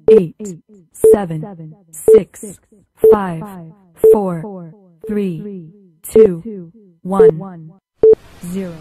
8, 7, 6, 5, 4, 3, 2, 1, 0.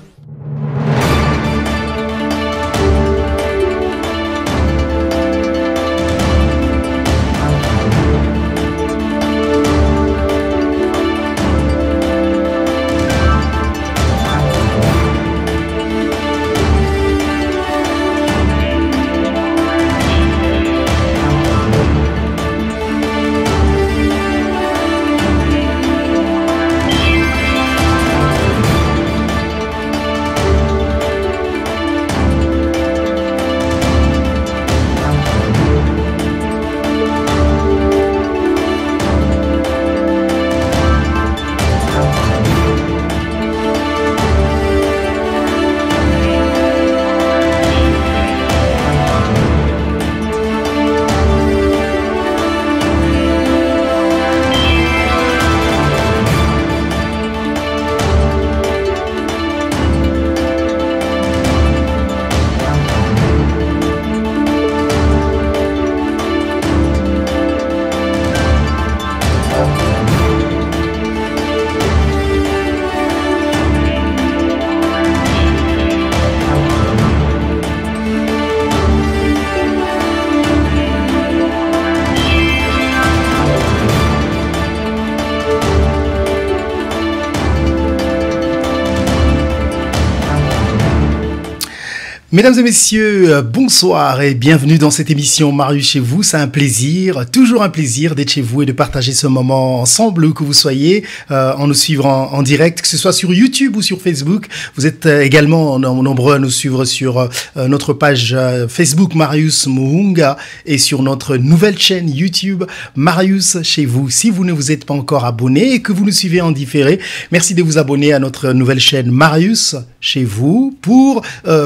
Mesdames et messieurs, bonsoir et bienvenue dans cette émission Marius chez vous. C'est un plaisir, toujours un plaisir d'être chez vous et de partager ce moment ensemble, où que vous soyez, en nous suivre en direct, que ce soit sur YouTube ou sur Facebook. Vous êtes également nombreux à nous suivre sur notre page Facebook Marius Muhunga et sur notre nouvelle chaîne YouTube Marius chez vous. Si vous ne vous êtes pas encore abonné et que vous nous suivez en différé, merci de vous abonner à notre nouvelle chaîne Marius chez vous pour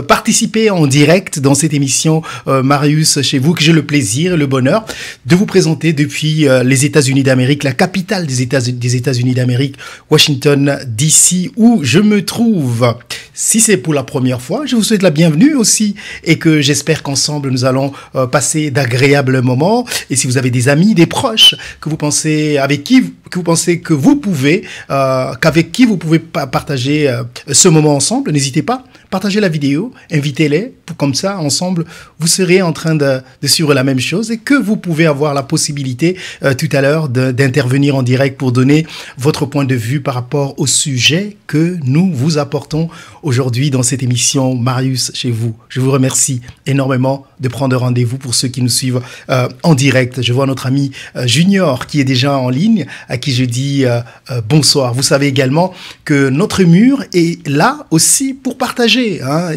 participer en direct dans cette émission Marius chez vous, que j'ai le plaisir et le bonheur de vous présenter depuis les États-Unis d'Amérique, la capitale des États-Unis d'Amérique, Washington DC, où je me trouve. Si c'est pour la première fois, je vous souhaite la bienvenue aussi et que j'espère qu'ensemble nous allons passer d'agréables moments. Et si vous avez des amis, des proches que vous pensez avec qui que vous pensez que vous pouvez qu'avec qui vous pouvez partager ce moment ensemble, n'hésitez pas. Partagez la vidéo, invitez-les, comme ça, ensemble, vous serez en train de suivre la même chose et que vous pouvez avoir la possibilité tout à l'heure d'intervenir en direct pour donner votre point de vue par rapport au sujet que nous vous apportons aujourd'hui dans cette émission Marius chez vous. Je vous remercie énormément de prendre rendez-vous pour ceux qui nous suivent en direct. Je vois notre ami Junior qui est déjà en ligne, à qui je dis bonsoir. Vous savez également que notre mur est là aussi pour partager.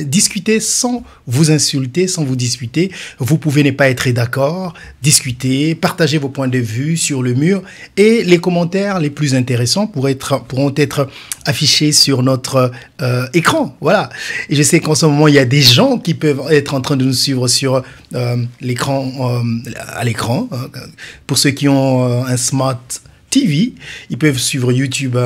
Discuter sans vous insulter, sans vous disputer. Vous pouvez ne pas être d'accord, discuter, partager vos points de vue sur le mur et les commentaires les plus intéressants pourront être affichés sur notre écran. Voilà. Et je sais qu'en ce moment, il y a des gens qui peuvent être en train de nous suivre sur l'écran, à l'écran. Pour ceux qui ont un Smart TV, ils peuvent suivre YouTube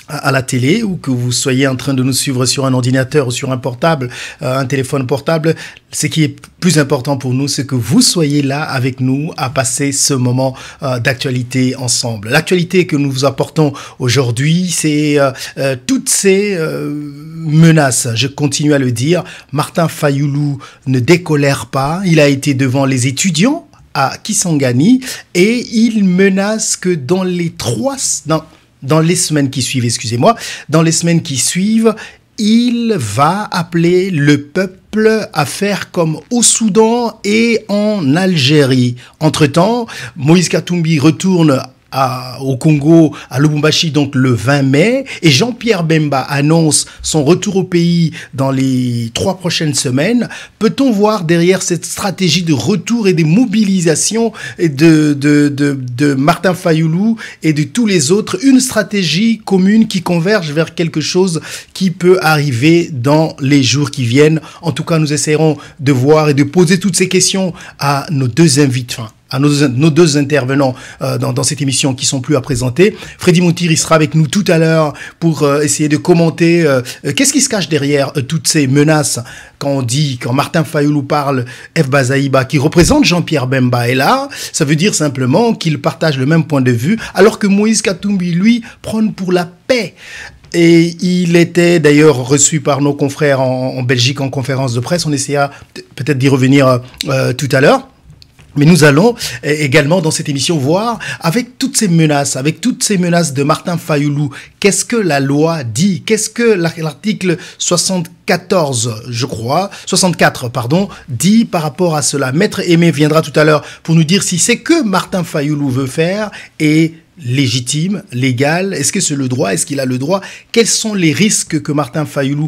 à la télé, ou que vous soyez en train de nous suivre sur un ordinateur ou sur un portable, un téléphone portable. Ce qui est plus important pour nous, c'est que vous soyez là avec nous à passer ce moment d'actualité ensemble. L'actualité que nous vous apportons aujourd'hui, c'est toutes ces menaces. Je continue à le dire. Martin Fayulu ne décolère pas. Il a été devant les étudiants à Kisangani et il menace que dans les semaines qui suivent, il va appeler le peuple à faire comme au Soudan et en Algérie. Entre-temps, Moïse Katumbi retourne au Congo, à Lubumbashi, donc le 20 mai, et Jean-Pierre Bemba annonce son retour au pays dans les 3 prochaines semaines. Peut-on voir derrière cette stratégie de retour et de mobilisation de Martin Fayulu et de tous les autres, une stratégie commune qui converge vers quelque chose qui peut arriver dans les jours qui viennent? En tout cas, nous essaierons de voir et de poser toutes ces questions à nos deux invités. à nos deux intervenants dans cette émission qui sont plus à présenter. Freddy Montir, il sera avec nous tout à l'heure pour essayer de commenter qu'est-ce qui se cache derrière toutes ces menaces quand Martin Fayulu parle, F. Bazaïba, qui représente Jean-Pierre Bemba, est là. Ça veut dire simplement qu'il partage le même point de vue, alors que Moïse Katumbi, lui, prône pour la paix. Et il était d'ailleurs reçu par nos confrères en Belgique en conférence de presse. On essaiera peut-être d'y revenir tout à l'heure. Mais nous allons également dans cette émission voir avec toutes ces menaces de Martin Fayulu, qu'est-ce que la loi dit, qu'est-ce que l'article 64 dit par rapport à cela. Maître Aimé viendra tout à l'heure pour nous dire si c'est que Martin Fayulu veut faire est légitime, légal, est-ce que c'est le droit, est-ce qu'il a le droit, quels sont les risques que Martin Fayulu,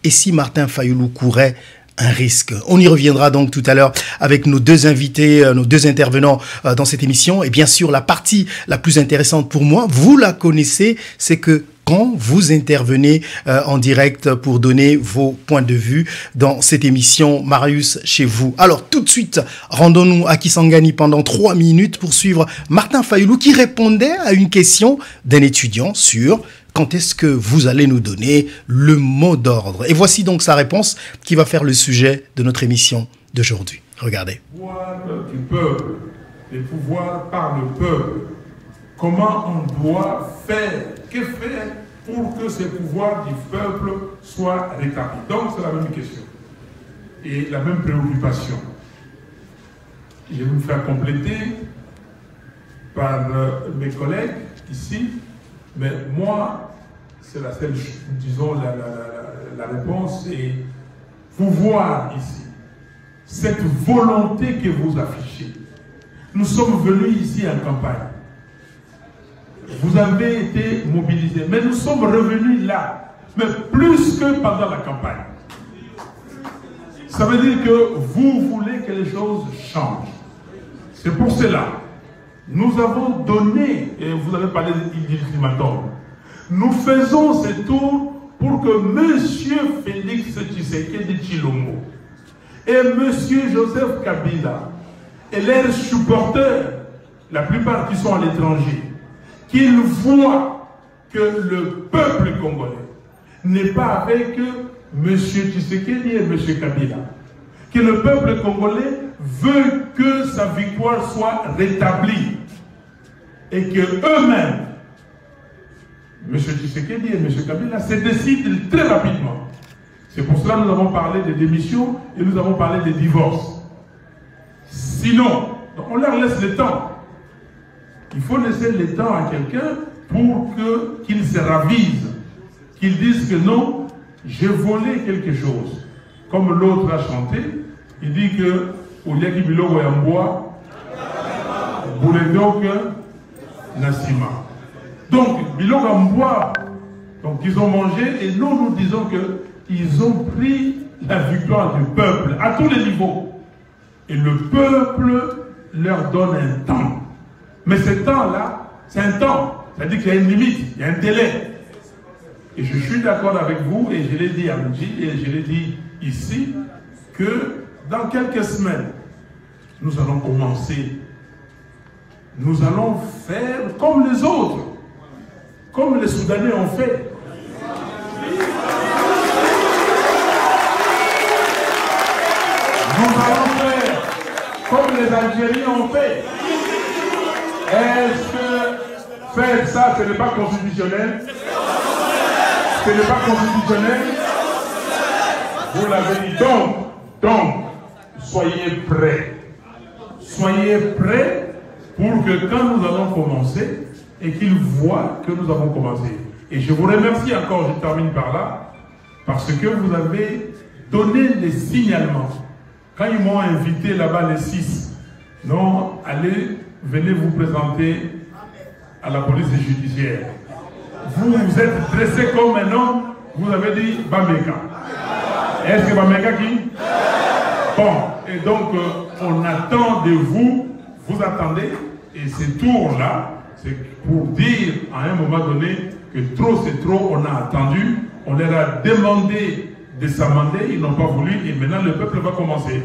et si Martin Fayulu courait un risque. On y reviendra donc tout à l'heure avec nos deux invités, nos deux intervenants dans cette émission. Et bien sûr, la partie la plus intéressante pour moi, vous la connaissez, c'est que quand vous intervenez en direct pour donner vos points de vue dans cette émission Marius chez vous. Alors tout de suite, rendons-nous à Kisangani pendant 3 minutes pour suivre Martin Fayulu qui répondait à une question d'un étudiant sur quand est-ce que vous allez nous donner le mot d'ordre. Et voici donc sa réponse qui va faire le sujet de notre émission d'aujourd'hui. Regardez. Pouvoir du peuple, les pouvoirs par le peuple. Comment on doit faire, que faire pour que ces pouvoirs du peuple soient rétablis. Donc c'est la même question et la même préoccupation. Je vais vous faire compléter par mes collègues ici, mais moi, c'est la seule, disons, la réponse est pouvoir ici. Cette volonté que vous affichez. Nous sommes venus ici en campagne. Vous avez été mobilisés, mais nous sommes revenus là, mais plus que pendant la campagne. Ça veut dire que vous voulez que les choses changent. C'est pour cela, nous avons donné, et vous avez parlé d'ultimatum, nous faisons ce tour pour que M. Félix Tshisekedi Tshilombo et M. Joseph Kabila et leurs supporters, la plupart qui sont à l'étranger, qu'ils voient que le peuple congolais n'est pas avec M. Tshisekedi et M. Kabila. Que le peuple congolais veut que sa victoire soit rétablie. Et que eux-mêmes, M. Tshisekedi et M. Kabila, se décident très rapidement. C'est pour cela que nous avons parlé des démissions et nous avons parlé des divorces. Sinon, on leur laisse le temps. Il faut laisser le temps à quelqu'un pour qu'il se ravise, qu'il dise que non, j'ai volé quelque chose. Comme l'autre a chanté, il dit que Oliaki Bilogo Yamboa, Bouledok Nassima. Donc, Bilogo Yamboa, donc ils ont mangé et nous disons qu'ils ont pris la victoire du peuple à tous les niveaux. Et le peuple leur donne un temps. Mais ce temps-là, c'est un temps. C'est-à-dire qu'il y a une limite, il y a un délai. Et je suis d'accord avec vous, et je l'ai dit à Mji, et je l'ai dit ici, que dans quelques semaines, nous allons commencer. Nous allons faire comme les autres, comme les Soudanais ont fait. Nous allons faire comme les Algériens ont fait. Est-ce que faire ça, ce n'est pas constitutionnel? Ce n'est pas constitutionnel? Vous l'avez dit. Donc, soyez prêts. Soyez prêts pour que quand nous allons commencer, et qu'ils voient que nous avons commencé. Et je vous remercie encore, je termine par là, parce que vous avez donné les signalements. Quand ils m'ont invité là-bas les 6, non, allez, venez vous présenter à la police judiciaire. Vous vous êtes dressé comme un homme, vous avez dit Bameka. Est-ce que Bameka qui? Bon, et donc on attend de vous, vous attendez, et ces tours-là, c'est pour dire à un moment donné que trop c'est trop, on a attendu, on leur a demandé de s'amender, ils n'ont pas voulu, et maintenant le peuple va commencer.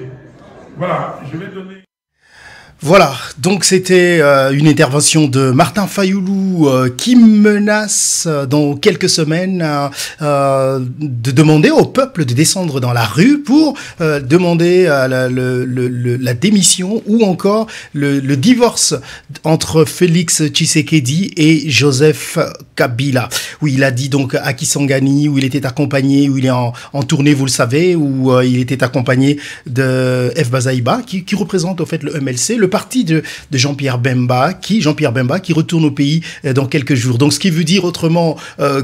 Voilà, je vais donner... Voilà, donc c'était une intervention de Martin Fayoulou qui menace dans quelques semaines de demander au peuple de descendre dans la rue pour demander la démission ou encore le divorce entre Félix Tshisekedi et Joseph Kabila. Oui, il a dit donc à Kisangani où il était accompagné, où il est en tournée, vous le savez, où il était accompagné de F. Bazaïba qui représente au fait le MLC, le parti de Jean-Pierre Bemba qui retourne au pays dans quelques jours. Donc ce qui veut dire autrement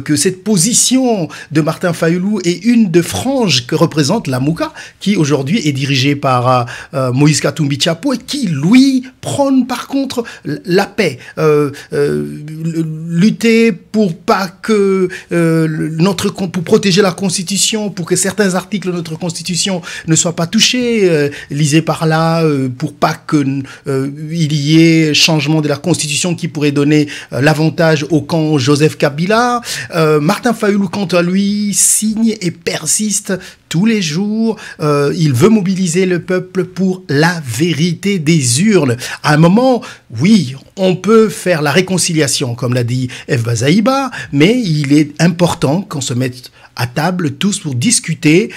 que cette position de Martin Fayoulou est une de franges que représente la Mouka qui aujourd'hui est dirigée par Moïse Katumbi Tchapo et qui lui prône par contre la paix, lutter pour pas que pour protéger la Constitution, pour que certains articles de notre Constitution ne soient pas touchés, lisez par là pour pas que il y ait changement de la Constitution qui pourrait donner l'avantage au camp Joseph Kabila. Martin Fayoulou, quant à lui, signe et persiste tous les jours. Il veut mobiliser le peuple pour la vérité des urnes. À un moment, oui, on peut faire la réconciliation, comme l'a dit F. Bazaïba, mais il est important qu'on se mette à table tous pour discuter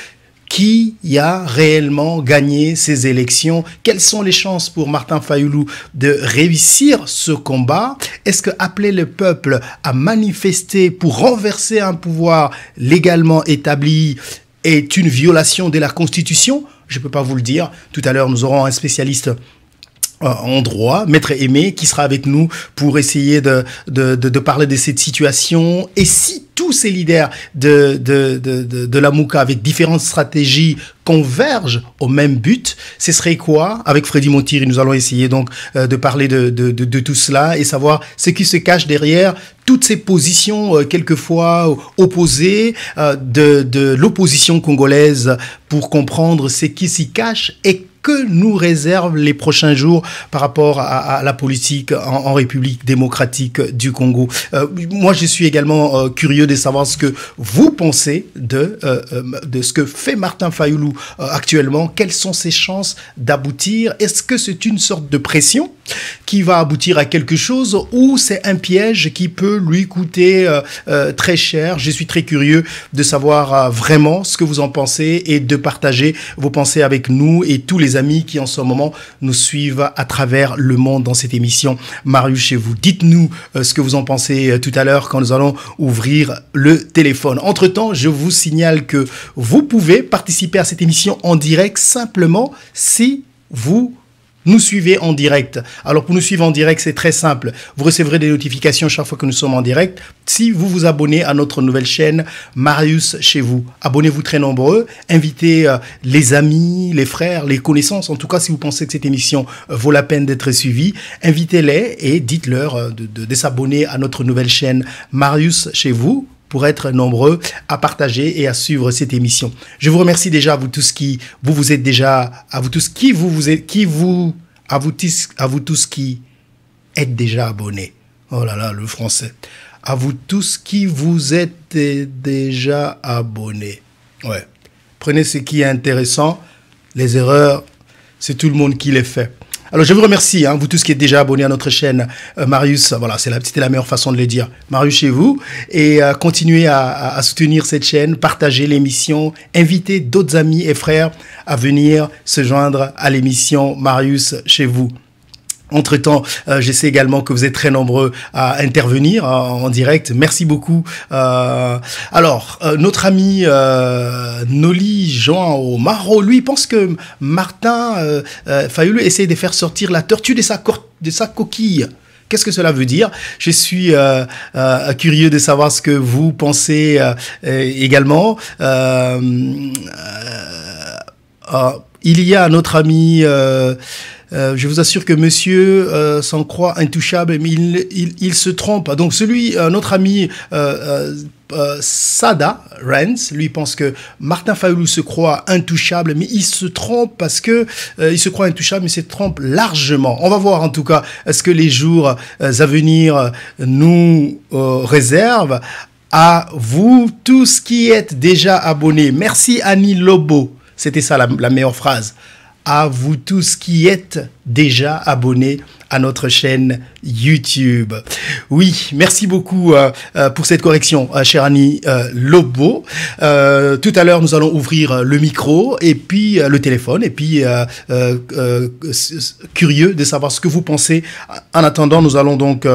qui a réellement gagné ces élections? Quelles sont les chances pour Martin Fayoulou de réussir ce combat? Est-ce que appeler le peuple à manifester pour renverser un pouvoir légalement établi est une violation de la Constitution? Je ne peux pas vous le dire. Tout à l'heure, nous aurons un spécialiste en droit, Maître Aimé, qui sera avec nous pour essayer de parler de cette situation. Et si tous ces leaders de la Mouka avec différentes stratégies convergent au même but, ce serait quoi? Avec Freddy Montiri, nous allons essayer donc de parler de tout cela et savoir ce qui se cache derrière toutes ces positions quelquefois opposées de l'opposition congolaise pour comprendre ce qui s'y cache et que nous réservent les prochains jours par rapport à la politique en République démocratique du Congo. Moi, je suis également curieux de savoir ce que vous pensez de ce que fait Martin Fayoulou actuellement. Quelles sont ses chances d'aboutir? Est-ce que c'est une sorte de pression qui va aboutir à quelque chose ou c'est un piège qui peut lui coûter très cher? Je suis très curieux de savoir vraiment ce que vous en pensez et de partager vos pensées avec nous et tous les amis qui en ce moment nous suivent à travers le monde dans cette émission Marius chez vous. Dites-nous ce que vous en pensez tout à l'heure quand nous allons ouvrir le téléphone. Entre-temps, je vous signale que vous pouvez participer à cette émission en direct simplement si vous nous suivez en direct. Alors pour nous suivre en direct, c'est très simple. Vous recevrez des notifications chaque fois que nous sommes en direct. Si vous vous abonnez à notre nouvelle chaîne Marius chez vous, abonnez-vous très nombreux. Invitez les amis, les frères, les connaissances. En tout cas, si vous pensez que cette émission vaut la peine d'être suivie, invitez-les et dites-leur de s'abonner à notre nouvelle chaîne Marius chez vous, pour être nombreux à partager et à suivre cette émission. Je vous remercie déjà à vous tous qui vous êtes déjà, à vous tous qui êtes déjà abonnés. Oh là là, le français. À vous tous qui vous êtes déjà abonnés. Ouais. Prenez ce qui est intéressant. Les erreurs, c'est tout le monde qui les fait. Alors, je vous remercie, vous tous qui êtes déjà abonnés à notre chaîne Marius. Voilà, c'était la meilleure façon de le dire. Marius chez vous. Et continuez à soutenir cette chaîne, partagez l'émission, invitez d'autres amis et frères à venir se joindre à l'émission Marius chez vous. Entre-temps, je sais également que vous êtes très nombreux à intervenir en direct. Merci beaucoup. Alors, notre ami Noli João Maro, lui, pense que Martin Fayoulou essaie de faire sortir la tortue de sa coquille. Qu'est-ce que cela veut dire? Je suis curieux de savoir ce que vous pensez également. Il y a notre ami... je vous assure que monsieur s'en croit intouchable, mais il se trompe. Donc notre ami Sada Renz, lui pense que Martin Fayoulou se croit intouchable, mais il se trompe parce que il se croit intouchable, mais il se trompe largement. On va voir en tout cas ce que les jours à venir nous réservent. À vous tous qui êtes déjà abonnés. Merci Annie Lobo. C'était ça la meilleure phrase. à vous tous qui êtes déjà abonnés à notre chaîne YouTube. Oui, merci beaucoup pour cette correction, cher Annie Lobo. Tout à l'heure, nous allons ouvrir le micro et puis le téléphone et puis curieux de savoir ce que vous pensez. En attendant, nous allons donc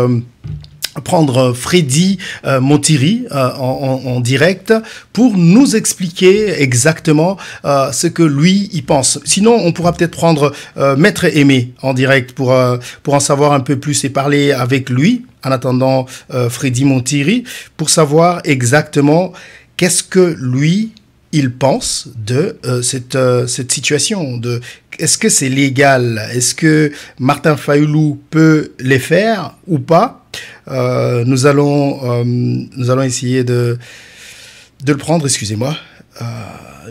prendre Freddy Montiri en direct pour nous expliquer exactement ce que lui il pense. Sinon, on pourra peut-être prendre Maître Aimé en direct pour en savoir un peu plus et parler avec lui. En attendant, Freddy Montiri pour savoir exactement qu'est-ce que lui il pense de cette situation. Est-ce que c'est légal? Est-ce que Martin Fayulu peut les faire ou pas? Nous allons essayer de le prendre. Excusez-moi,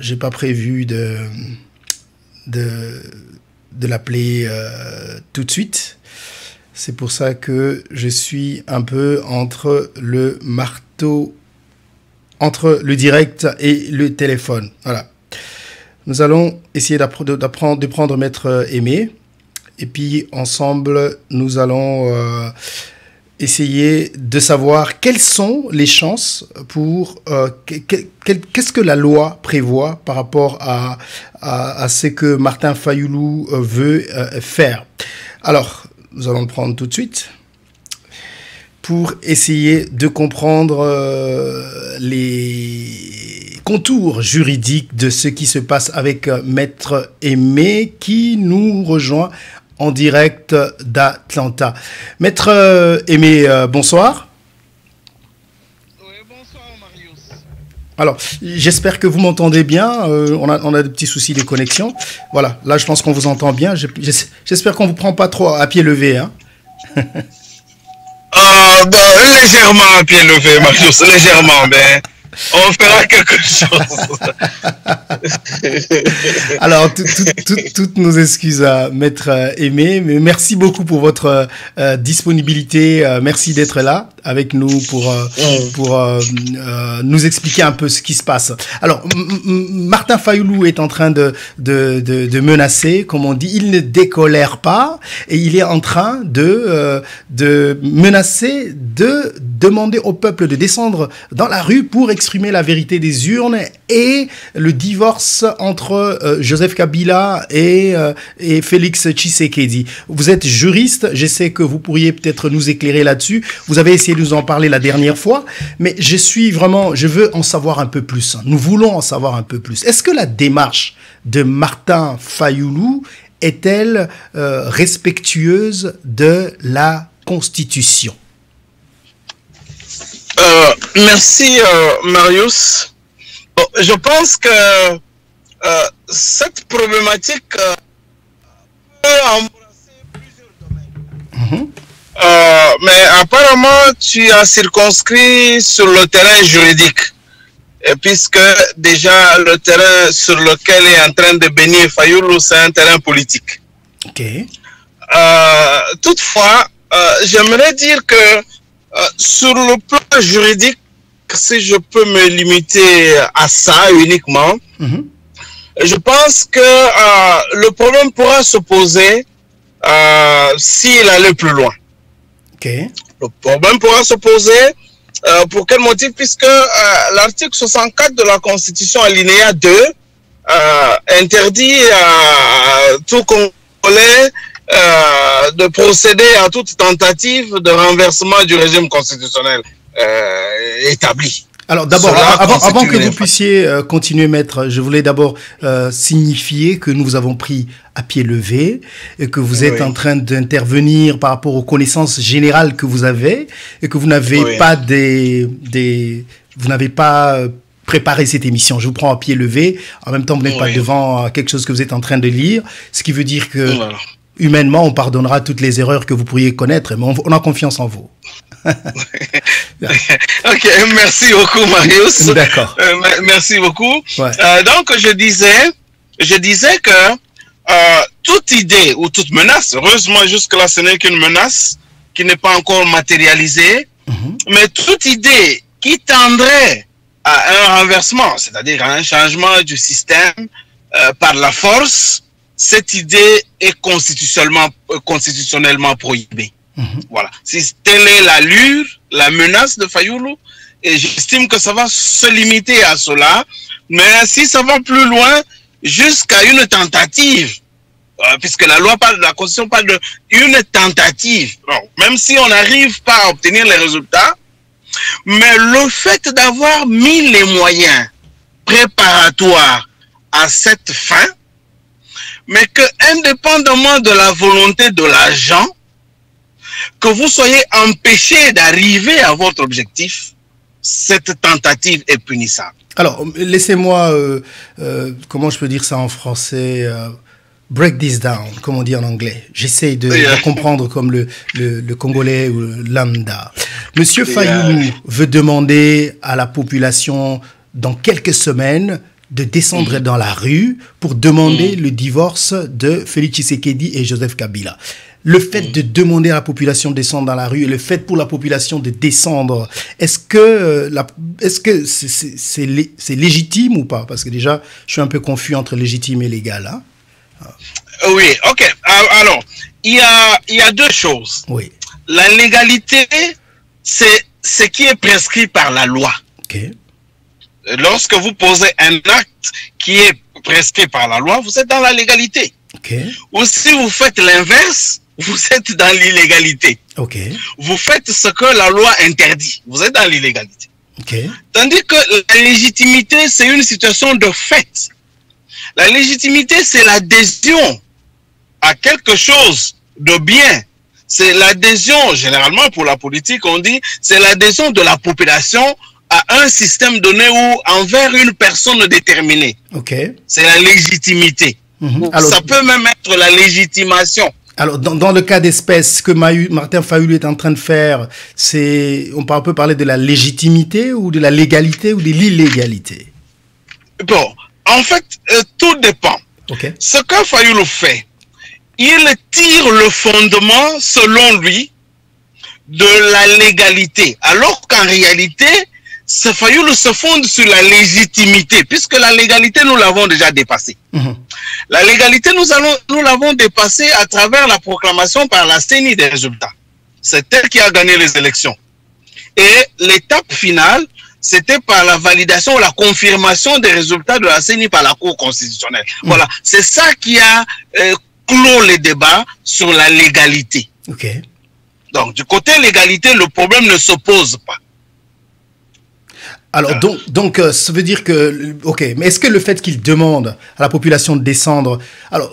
j'ai pas prévu de l'appeler tout de suite. C'est pour ça que je suis un peu entre le marteau, entre le direct et le téléphone. Voilà. Nous allons essayer de prendre Maître Aimé. Et puis, ensemble, nous allons essayer de savoir quelles sont les chances pour... qu'est-ce que la loi prévoit par rapport à ce que Martin Fayulu veut faire. Alors, nous allons le prendre tout de suite pour essayer de comprendre les contours juridiques de ce qui se passe avec Maître Aimé qui nous rejoint en direct d'Atlanta. Maître Aimé, bonsoir. Oui, bonsoir Marius. Alors, j'espère que vous m'entendez bien. On a des petits soucis de connexion. Voilà, là je pense qu'on vous entend bien. J'espère qu'on ne vous prend pas trop à pied levé. Hein. Légèrement à pied levé, Marius, légèrement, mais on fera quelque chose. Alors, toutes nos excuses à Maître Aimé, mais merci beaucoup pour votre disponibilité. Merci d'être là avec nous pour nous expliquer un peu ce qui se passe. Alors, Martin Fayulu est en train de menacer, comme on dit, il ne décolère pas et il est en train de menacer, de demander au peuple de descendre dans la rue pour exprimer la vérité des urnes et le divorce entre Joseph Kabila et Félix Tshisekedi. Vous êtes juriste, je sais que vous pourriez peut-être nous éclairer là-dessus. Vous avez essayé de nous en parler la dernière fois, mais je veux en savoir un peu plus. Nous voulons en savoir un peu plus. Est-ce que la démarche de Martin Fayulu est-elle respectueuse de la Constitution? Merci Marius. Bon, je pense que cette problématique peut embrasser plusieurs domaines. Mais apparemment, tu as circonscrit sur le terrain juridique, puisque déjà le terrain sur lequel est en train de baigner Fayulu, c'est un terrain politique. Okay. Toutefois, j'aimerais dire que sur le plan juridique, si je peux me limiter à ça uniquement, je pense que le problème pourra se poser s'il allait plus loin. Okay. Le problème pourra se poser pour quel motif? Puisque l'article 64 de la Constitution, alinéa 2, interdit à tout Congolais de procéder à toute tentative de renversement du régime constitutionnel établi. Alors d'abord, avant que vous puissiez continuer, maître, je voulais d'abord signifier que nous vous avons pris à pied levé et que vous êtes en train d'intervenir par rapport aux connaissances générales que vous avez et que vous n'avez pas vous n'avez pas préparé cette émission. Je vous prends à pied levé. En même temps, vous n'êtes pas devant quelque chose que vous êtes en train de lire, ce qui veut dire que humainement, on pardonnera toutes les erreurs que vous pourriez connaître, mais on a confiance en vous. Ok, merci beaucoup Marius. D'accord. Merci beaucoup. Ouais. Donc je disais que toute idée ou toute menace, heureusement jusque-là ce n'est qu'une menace qui n'est pas encore matérialisée, mais toute idée qui tendrait à un renversement, c'est-à-dire à un changement du système par la force, cette idée est constitutionnellement prohibée. Voilà. Si telle est l'allure, la menace de Fayoulou, et j'estime que ça va se limiter à cela, mais si ça va plus loin, jusqu'à une tentative, puisque la Constitution parle d'une tentative, bon, même si on n'arrive pas à obtenir les résultats, mais le fait d'avoir mis les moyens préparatoires à cette fin, mais que indépendamment de la volonté de l'agent, que vous soyez empêché d'arriver à votre objectif, cette tentative est punissable. Alors, laissez-moi, comment je peux dire ça en français, break this down, comme on dit en anglais. J'essaie de comprendre comme le Congolais ou le lambda. Monsieur Fayoulou veut demander à la population, dans quelques semaines, de descendre dans la rue pour demander le divorce de Félix Tshisekedi et Joseph Kabila. Le fait de demander à la population de descendre dans la rue et le fait pour la population de descendre, est-ce que c'est légitime ou pas? Parce que déjà, je suis un peu confus entre légitime et légal. Hein? Oui, ok. Alors, il y a deux choses. Oui. La légalité, c'est ce qui est prescrit par la loi. Ok. Lorsque vous posez un acte qui est prescrit par la loi, vous êtes dans la légalité. Okay. Ou si vous faites l'inverse, vous êtes dans l'illégalité. Okay. Vous faites ce que la loi interdit. Vous êtes dans l'illégalité. Okay. Tandis que la légitimité, c'est une situation de fait. La légitimité, c'est l'adhésion à quelque chose de bien. C'est l'adhésion, généralement pour la politique, on dit, c'est l'adhésion de la population à un système donné ou envers une personne déterminée. Okay. C'est la légitimité. Alors, ça peut même être la légitimation. Alors, dans le cas d'espèce, ce que Martin Fayoulou est en train de faire, on peut parler de la légitimité ou de la légalité ou de l'illégalité? Bon, en fait, tout dépend. Okay. Ce que Fayoulou fait, il tire le fondement, selon lui, de la légalité. Alors qu'en réalité, ce Fayoulou se fonde sur la légitimité, puisque la légalité, nous l'avons déjà dépassée. La légalité, nous l'avons dépassée à travers la proclamation par la CENI des résultats. C'est elle qui a gagné les élections. Et l'étape finale, c'était par la validation, la confirmation des résultats de la CENI par la Cour constitutionnelle. Voilà, c'est ça qui a clos les débats sur la légalité. Okay. Donc, du côté légalité, le problème ne se pose pas. Alors, donc, ça veut dire que, ok, mais est-ce que le fait qu'il demande à la population de descendre, alors,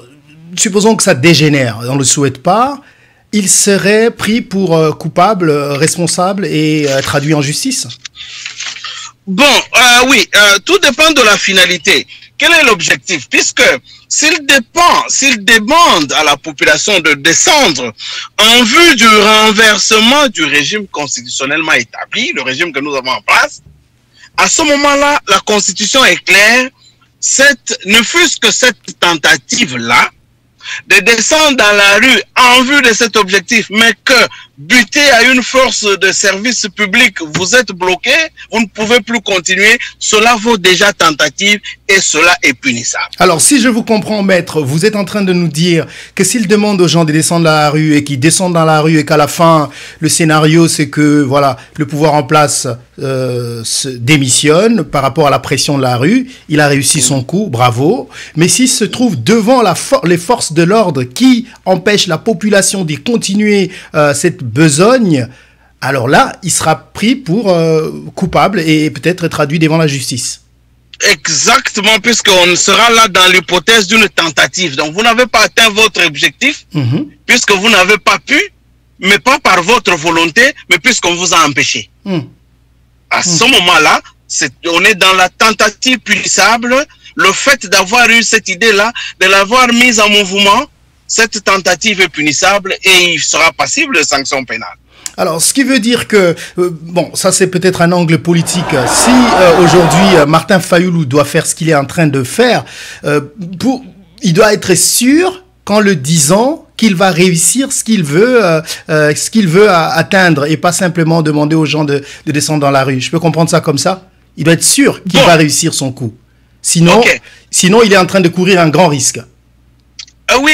supposons que ça dégénère, on ne le souhaite pas, il serait pris pour coupable, responsable et traduit en justice? Bon, oui, tout dépend de la finalité. Quel est l'objectif? Puisque s'il demande à la population de descendre en vue du renversement du régime constitutionnellement établi, le régime que nous avons en place, à ce moment-là, la Constitution est claire, ne fût-ce que cette tentative-là, de descendre dans la rue en vue de cet objectif, mais que buté à une force de service public, vous êtes bloqué, vous ne pouvez plus continuer, cela vaut déjà tentative et cela est punissable. Alors, si je vous comprends, maître, vous êtes en train de nous dire que s'il demande aux gens de descendre dans la rue et qu'ils descendent dans la rue et qu'à la fin, le scénario, c'est que, voilà, le pouvoir en place se démissionne par rapport à la pression de la rue, il a réussi son coup, bravo, mais s'il se trouve devant les forces de l'ordre qui empêchent la population d'y continuer cette besogne, alors là, il sera pris pour coupable et peut-être traduit devant la justice. Exactement, puisqu'on sera là dans l'hypothèse d'une tentative. Donc, vous n'avez pas atteint votre objectif, puisque vous n'avez pas pu, mais pas par votre volonté, mais puisqu'on vous a empêché. À ce moment-là, on est dans la tentative punissable. Le fait d'avoir eu cette idée-là, de l'avoir mise en mouvement, cette tentative est punissable et il sera passible de sanctions pénales. Alors, ce qui veut dire que, bon, ça c'est peut-être un angle politique. Si aujourd'hui Martin Fayoulou doit faire ce qu'il est en train de faire, il doit être sûr qu'en le disant qu'il va réussir ce qu'il veut atteindre et pas simplement demander aux gens de descendre dans la rue. Je peux comprendre ça comme ça? Il doit être sûr qu'il va réussir son coup. Sinon, il est en train de courir un grand risque. Oui,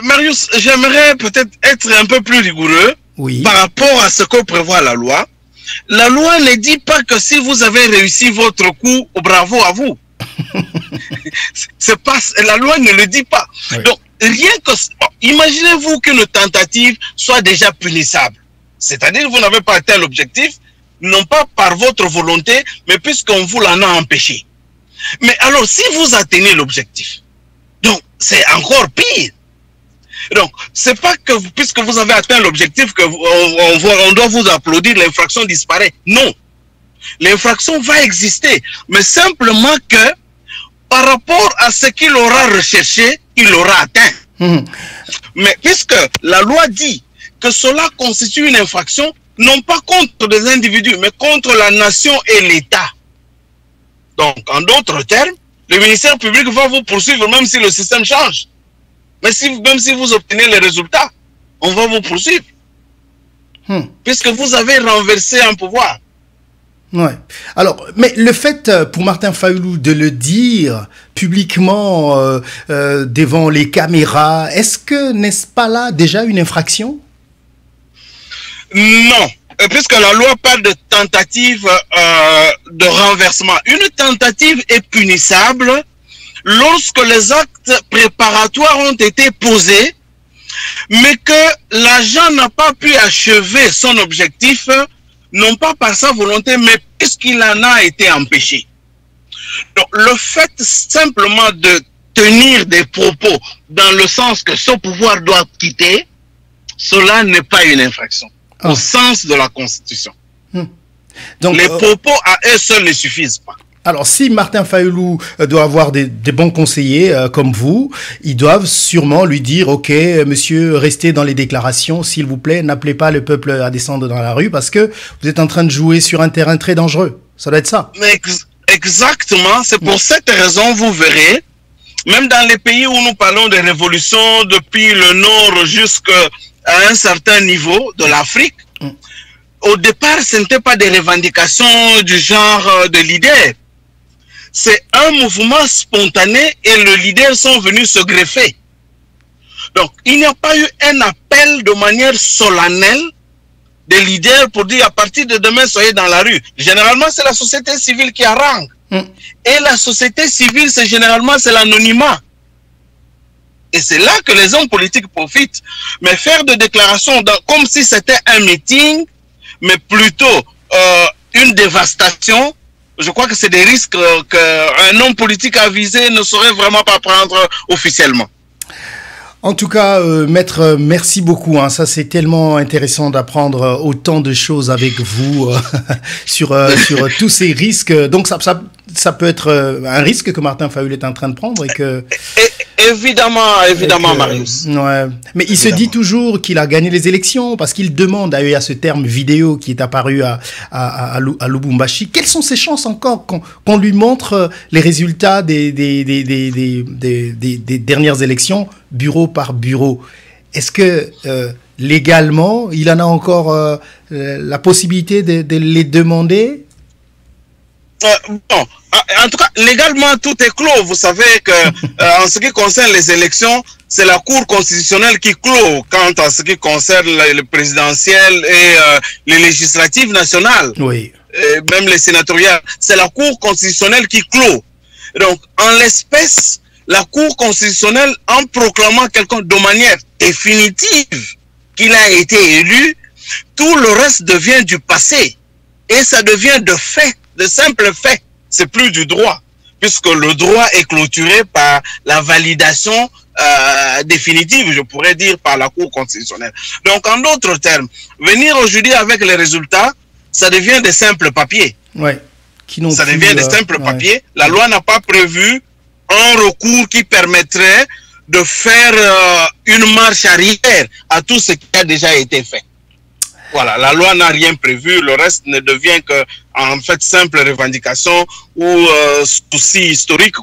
Marius, j'aimerais peut-être être un peu plus rigoureux par rapport à ce que prévoit la loi. La loi ne dit pas que si vous avez réussi votre coup, bravo à vous. La loi ne le dit pas. Oui. Donc, rien que... imaginez-vous qu'une tentative soit déjà punissable. C'est-à-dire que vous n'avez pas atteint l'objectif, non pas par votre volonté, mais puisqu'on vous l'en a empêché. Mais alors, si vous atteignez l'objectif, donc c'est encore pire. Donc, c'est pas que puisque vous avez atteint l'objectif que on doit vous applaudir, l'infraction disparaît. Non. L'infraction va exister, mais simplement que par rapport à ce qu'il aura recherché, il l'aura atteint. Mais puisque la loi dit que cela constitue une infraction, non pas contre des individus, mais contre la nation et l'État. Donc, en d'autres termes, le ministère public va vous poursuivre même si le système change. Mais même si vous obtenez les résultats, on va vous poursuivre. Puisque vous avez renversé un pouvoir. Ouais. Alors, mais le fait pour Martin Fayulu de le dire publiquement devant les caméras, est-ce que n'est-ce pas là déjà une infraction? Non, puisque la loi parle de tentative de renversement. Une tentative est punissable lorsque les actes préparatoires ont été posés, mais que l'agent n'a pas pu achever son objectif, non pas par sa volonté, mais puisqu'il en a été empêché. Donc, le fait simplement de tenir des propos dans le sens que ce pouvoir doit quitter, cela n'est pas une infraction. Au sens de la Constitution. Donc, les propos à eux seuls ne suffisent pas. Alors, si Martin Fayulu doit avoir des bons conseillers comme vous, ils doivent sûrement lui dire, OK, monsieur, restez dans les déclarations, s'il vous plaît, n'appelez pas le peuple à descendre dans la rue parce que vous êtes en train de jouer sur un terrain très dangereux. Ça doit être ça. Mais exactement, c'est pour cette raison, vous verrez, même dans les pays où nous parlons de révolution depuis le nord jusqu'à un certain niveau de l'Afrique, au départ, ce n'était pas des revendications du genre de leader. C'est un mouvement spontané et les leaders sont venus se greffer. Donc, il n'y a pas eu un appel de manière solennelle des leaders pour dire à partir de demain, soyez dans la rue. Généralement, c'est la société civile qui harangue. Et la société civile, c'est généralement l'anonymat. Et c'est là que les hommes politiques profitent. Mais faire des déclarations comme si c'était un meeting, mais plutôt une dévastation, je crois que c'est des risques qu'un homme politique avisé ne saurait vraiment pas prendre officiellement. En tout cas, maître, merci beaucoup. Ça, c'est tellement intéressant d'apprendre autant de choses avec vous sur tous ces risques. Donc, ça peut être un risque que Martin Fayulu est en train de prendre et que... Évidemment, Marius. Ouais. Mais il se dit toujours qu'il a gagné les élections parce qu'il demande à ce terme vidéo qui est apparu à Lubumbashi. Quelles sont ses chances encore qu'on lui montre les résultats des dernières élections, bureau par bureau? Est-ce que légalement, il en a encore la possibilité de les demander? Bon, en tout cas, légalement, tout est clos. Vous savez que en ce qui concerne les élections, c'est la Cour constitutionnelle qui clôt. Quant à ce qui concerne le présidentiel et les législatives nationales, oui, et même les sénatoriales, c'est la Cour constitutionnelle qui clôt. Donc, en l'espèce, la Cour constitutionnelle, en proclamant quelqu'un de manière définitive qu'il a été élu, tout le reste devient du passé. Et ça devient de fait. De simples faits, c'est plus du droit, puisque le droit est clôturé par la validation définitive, je pourrais dire, par la Cour constitutionnelle. Donc, en d'autres termes, venir aujourd'hui avec les résultats, ça devient des simples papiers. Ouais. Ça devient des simples papiers. La loi n'a pas prévu un recours qui permettrait de faire une marche arrière à tout ce qui a déjà été fait. Voilà, la loi n'a rien prévu, le reste ne devient que, en fait, simple revendication ou souci historique.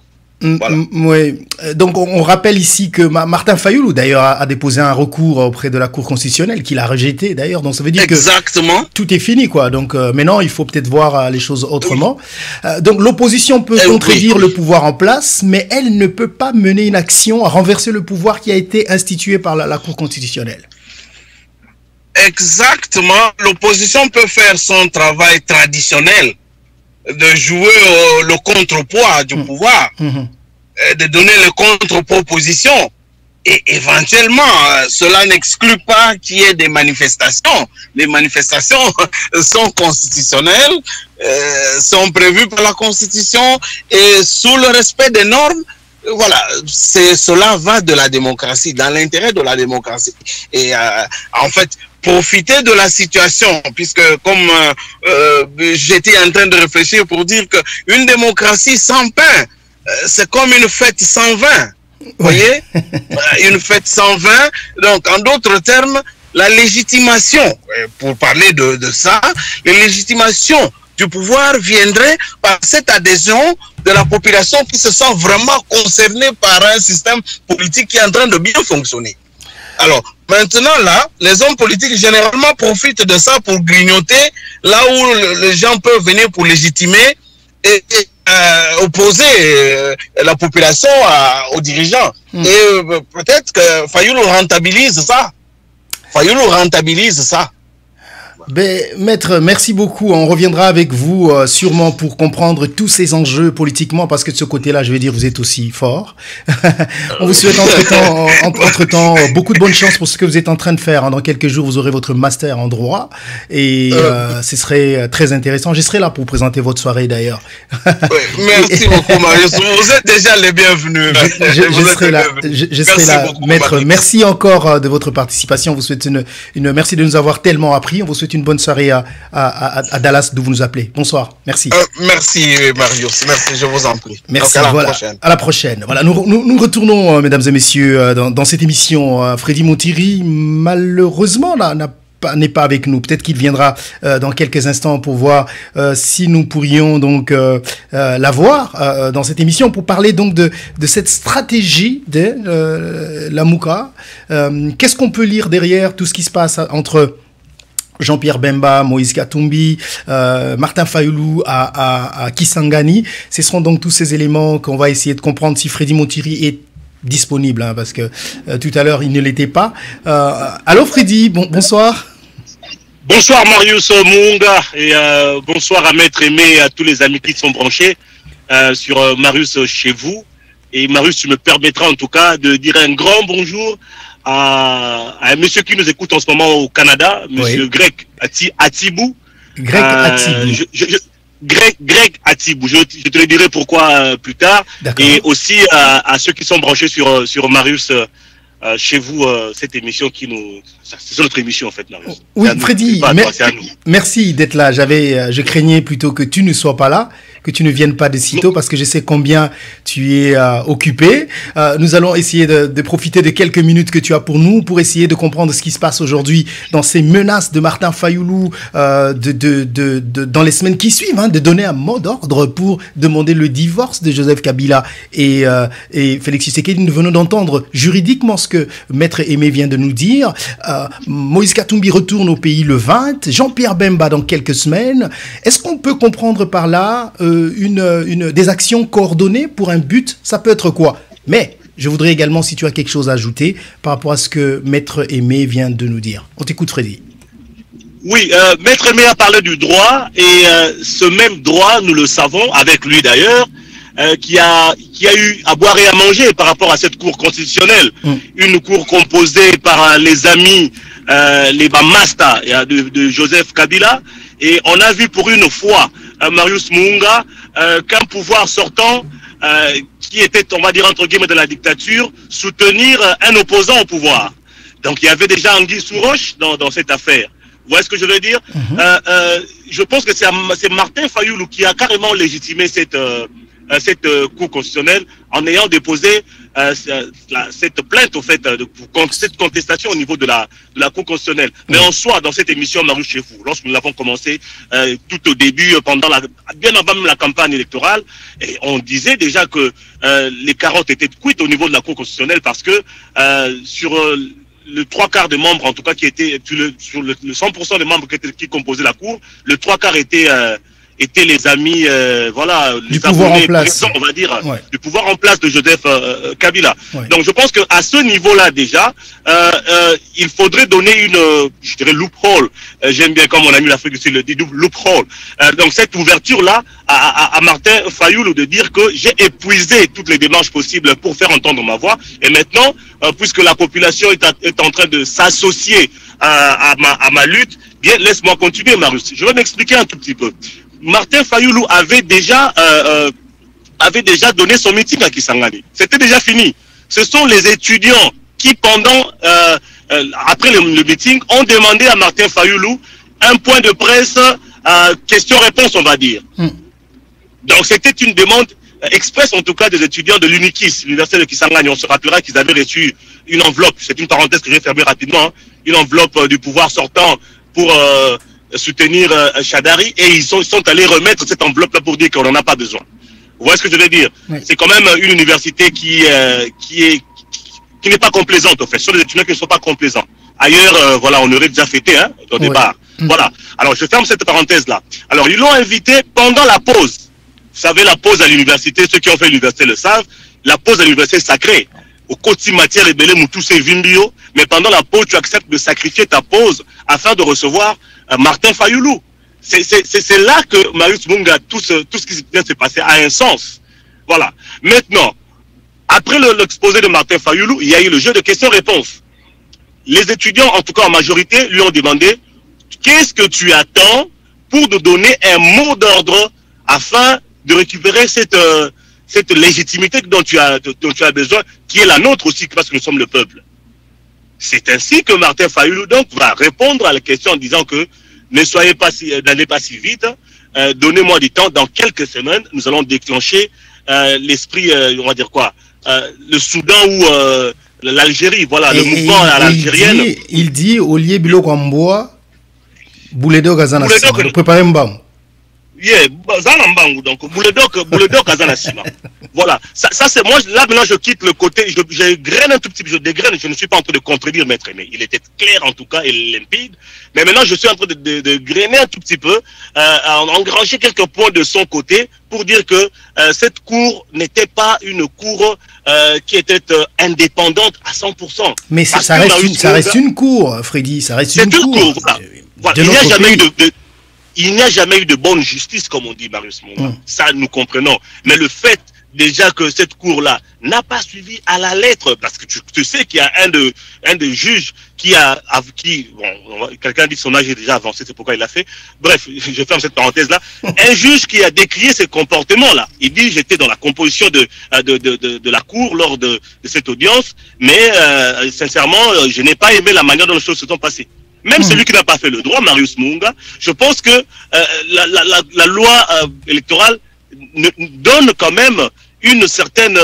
Voilà. Oui. Donc on rappelle ici que Martin Fayoulou d'ailleurs a déposé un recours auprès de la Cour constitutionnelle qu'il a rejeté d'ailleurs. Donc ça veut dire Exactement. que tout est fini quoi. Donc maintenant il faut peut-être voir les choses autrement. Oui. Donc l'opposition peut contredire le pouvoir en place, mais elle ne peut pas mener une action à renverser le pouvoir qui a été institué par la Cour constitutionnelle. Exactement. L'opposition peut faire son travail traditionnel de jouer le contrepoids du pouvoir, de donner les contre-propositions. Et éventuellement, cela n'exclut pas qu'il y ait des manifestations. Les manifestations sont constitutionnelles, sont prévues par la Constitution et sous le respect des normes. Voilà, cela va de la démocratie, dans l'intérêt de la démocratie. Et en fait, profiter de la situation, puisque comme j'étais en train de réfléchir pour dire qu'une démocratie sans pain, c'est comme une fête sans vin. Vous voyez, une fête sans vin. Donc, en d'autres termes, la légitimation, pour parler de ça, la légitimation du pouvoir viendrait par cette adhésion de la population qui se sent vraiment concernée par un système politique qui est en train de bien fonctionner. Alors, maintenant là, les hommes politiques généralement profitent de ça pour grignoter là où les gens peuvent venir pour légitimer et opposer la population aux dirigeants. Et peut-être que Fayoulou rentabilise ça. Fayoulou rentabilise ça. Ben, maître, merci beaucoup. On reviendra avec vous sûrement pour comprendre tous ces enjeux politiquement, parce que de ce côté-là, je vais dire, vous êtes aussi fort. On vous souhaite entre-temps beaucoup de bonne chance pour ce que vous êtes en train de faire. Dans quelques jours, vous aurez votre master en droit et ce serait très intéressant. Je serai là pour présenter votre soirée d'ailleurs. Oui, merci beaucoup, Marius. Vous êtes déjà les bienvenus. Je serai là. Je serai là, maître. Marius. Merci encore de votre participation. On vous souhaite merci de nous avoir tellement appris. On vous souhaite une bonne soirée à Dallas, d'où vous nous appelez. Bonsoir, merci. Merci Marius, merci, je vous en prie. Merci, donc, à la prochaine. Voilà, nous retournons, mesdames et messieurs, dans cette émission. Freddy Montiri, malheureusement, n'est pas avec nous. Peut-être qu'il viendra dans quelques instants pour voir si nous pourrions donc l'avoir dans cette émission pour parler donc de cette stratégie de la Mouka. Qu'est-ce qu'on peut lire derrière tout ce qui se passe entre Jean-Pierre Bemba, Moïse Katumbi, Martin Fayoulou à Kisangani. Ce seront donc tous ces éléments qu'on va essayer de comprendre si Freddy Montiri est disponible, hein, parce que tout à l'heure, il ne l'était pas. Allô Freddy, bonsoir. Bonsoir Marius Mounga et bonsoir à Maître Aimé et à tous les amis qui sont branchés sur Marius chez vous. Et Marius, tu me permettras en tout cas de dire un grand bonjour à un monsieur qui nous écoute en ce moment au Canada, monsieur Greg Atibou. Greg Atibou. Greg Atibou. Je te le dirai pourquoi plus tard. Et aussi à ceux qui sont branchés sur Marius chez vous, cette émission c'est notre émission en fait, Marius. Oui, Freddy, merci d'être là. Je craignais plutôt que tu ne sois pas là, que tu ne viennes pas de sitôt, parce que je sais combien tu es occupé. Nous allons essayer de profiter de quelques minutes que tu as pour nous, pour essayer de comprendre ce qui se passe aujourd'hui dans ces menaces de Martin Fayoulou, dans les semaines qui suivent, hein, de donner un mot d'ordre pour demander le divorce de Joseph Kabila et Félix Tshisekedi. Nous venons d'entendre juridiquement ce que Maître Aimé vient de nous dire. Moïse Katumbi retourne au pays le 20, Jean-Pierre Bemba dans quelques semaines. Est-ce qu'on peut comprendre par là des actions coordonnées pour un but? Ça peut être quoi? Mais je voudrais également, si tu as quelque chose à ajouter par rapport à ce que Maître Aimé vient de nous dire. On t'écoute, Freddy. Oui, Maître Aimé a parlé du droit et ce même droit, nous le savons, avec lui d'ailleurs, qui a eu à boire et à manger par rapport à cette cour constitutionnelle. Une cour composée par les amis, les Bamasta de Joseph Kabila. Et on a vu pour une fois, Marius Mounga, qu'un pouvoir sortant, qui était, on va dire, entre guillemets, de la dictature, soutenir un opposant au pouvoir. Donc il y avait déjà Anguille sous roche dans cette affaire. Vous voyez ce que je veux dire? Je pense que c'est Martin Fayoulou qui a carrément légitimé cette cour constitutionnelle en ayant déposé cette plainte, au fait, cette contestation au niveau de la Cour constitutionnelle. Mais en soi, dans cette émission, Marius chez vous, lorsque nous l'avons commencé tout au début, bien avant même la campagne électorale, et on disait déjà que les carottes étaient cuites au niveau de la Cour constitutionnelle parce que sur le 3/4 des membres, en tout cas, qui étaient sur le 100% des membres qui composaient la Cour, le 3/4 étaient les amis, voilà, du les pouvoir en abonnés place, présents, on va dire, ouais, du pouvoir en place de Joseph Kabila. Ouais. Donc je pense qu'à ce niveau-là déjà, il faudrait donner une, je dirais, loophole. J'aime bien comme mon ami l'Afrique du Sud le dit, loophole. Donc cette ouverture-là à Martin Fayoulou de dire que j'ai épuisé toutes les démarches possibles pour faire entendre ma voix. Et maintenant, puisque la population est en train de s'associer à ma lutte, bien laisse-moi continuer, Marius. Je vais m'expliquer un tout petit peu. Martin Fayoulou avait déjà donné son meeting à Kisangani. C'était déjà fini. Ce sont les étudiants qui, après le meeting, ont demandé à Martin Fayoulou un point de presse, question-réponse, on va dire. Donc c'était une demande express, en tout cas, des étudiants de l'UNIKIS, l'université de Kisangani. On se rappellera qu'ils avaient reçu une enveloppe, c'est une parenthèse que je vais fermer rapidement, hein, une enveloppe du pouvoir sortant pour soutenir Chadari, et ils sont allés remettre cette enveloppe-là pour dire qu'on n'en a pas besoin. Vous voyez ce que je veux dire? Oui. C'est quand même une université qui n'est pas complaisante, en fait. Ce sont des étudiants qui ne sont pas complaisants. Ailleurs, voilà, on aurait déjà fêté, hein, au départ. Voilà. Alors, je ferme cette parenthèse-là. Alors, ils l'ont invité pendant la pause. Vous savez, la pause à l'université, ceux qui ont fait l'université le savent, la pause à l'université est sacrée. Au côté matière et belé, tous ces vimbio, mais pendant la pause, tu acceptes de sacrifier ta pause afin de recevoir Martin Fayoulou. C'est là que Marius Munga, tout ce qui vient de se passer a un sens. Voilà. Maintenant, après l'exposé de Martin Fayoulou, il y a eu le jeu de questions-réponses. Les étudiants, en tout cas en majorité, lui ont demandé qu'est-ce que tu attends pour nous donner un mot d'ordre afin de récupérer cette légitimité dont tu as besoin, qui est la nôtre aussi, parce que nous sommes le peuple. C'est ainsi que Martin Fayoulou donc va répondre à la question en disant que n'allez pas si vite, donnez-moi du temps, dans quelques semaines, nous allons déclencher l'esprit, on va dire quoi, le Soudan ou l'Algérie, voilà, le mouvement à l'algérienne. Il dit, Olie Biloko Amboa, Bouledo Gazana, préparez Mbam. Yeah, donc Bouledok Azanasima. Voilà, ça c'est moi. Là maintenant je quitte le côté, je graine un tout petit peu, je dégraine. Je ne suis pas en train de contredire Maître Aimé. Il était clair en tout cas et limpide. Mais maintenant je suis en train de grainer un tout petit peu, engranger quelques points de son côté pour dire que cette cour n'était pas une cour qui était indépendante à 100%. Mais ça reste une cour, Freddy. Ça reste une cour. Voilà. Il n'y a jamais eu de bonne justice, comme on dit, Marius Munga. Ça, nous comprenons. Mais le fait, déjà, que cette cour-là n'a pas suivi à la lettre, parce que tu sais qu'il y a un des juges bon, quelqu'un dit que son âge est déjà avancé, c'est pourquoi il l'a fait. Bref, je ferme cette parenthèse-là. Un juge qui a décrié ce comportement-là. Il dit, j'étais dans la composition de la cour lors de cette audience, mais, sincèrement, je n'ai pas aimé la manière dont les choses se sont passées. Même celui qui n'a pas fait le droit, Marius Munga, je pense que la loi électorale donne quand même une certaine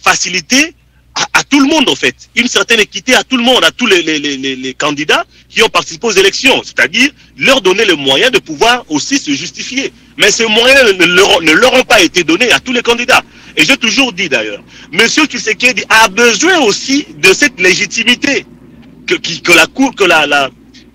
facilité à tout le monde, en fait. Une certaine équité à tout le monde, à tous les candidats qui ont participé aux élections. C'est-à-dire leur donner le moyen de pouvoir aussi se justifier. Mais ces moyens ne leur ont pas été donnés à tous les candidats. Et j'ai toujours dit d'ailleurs, M. Tshisekedi a besoin aussi de cette légitimité. Que la cour,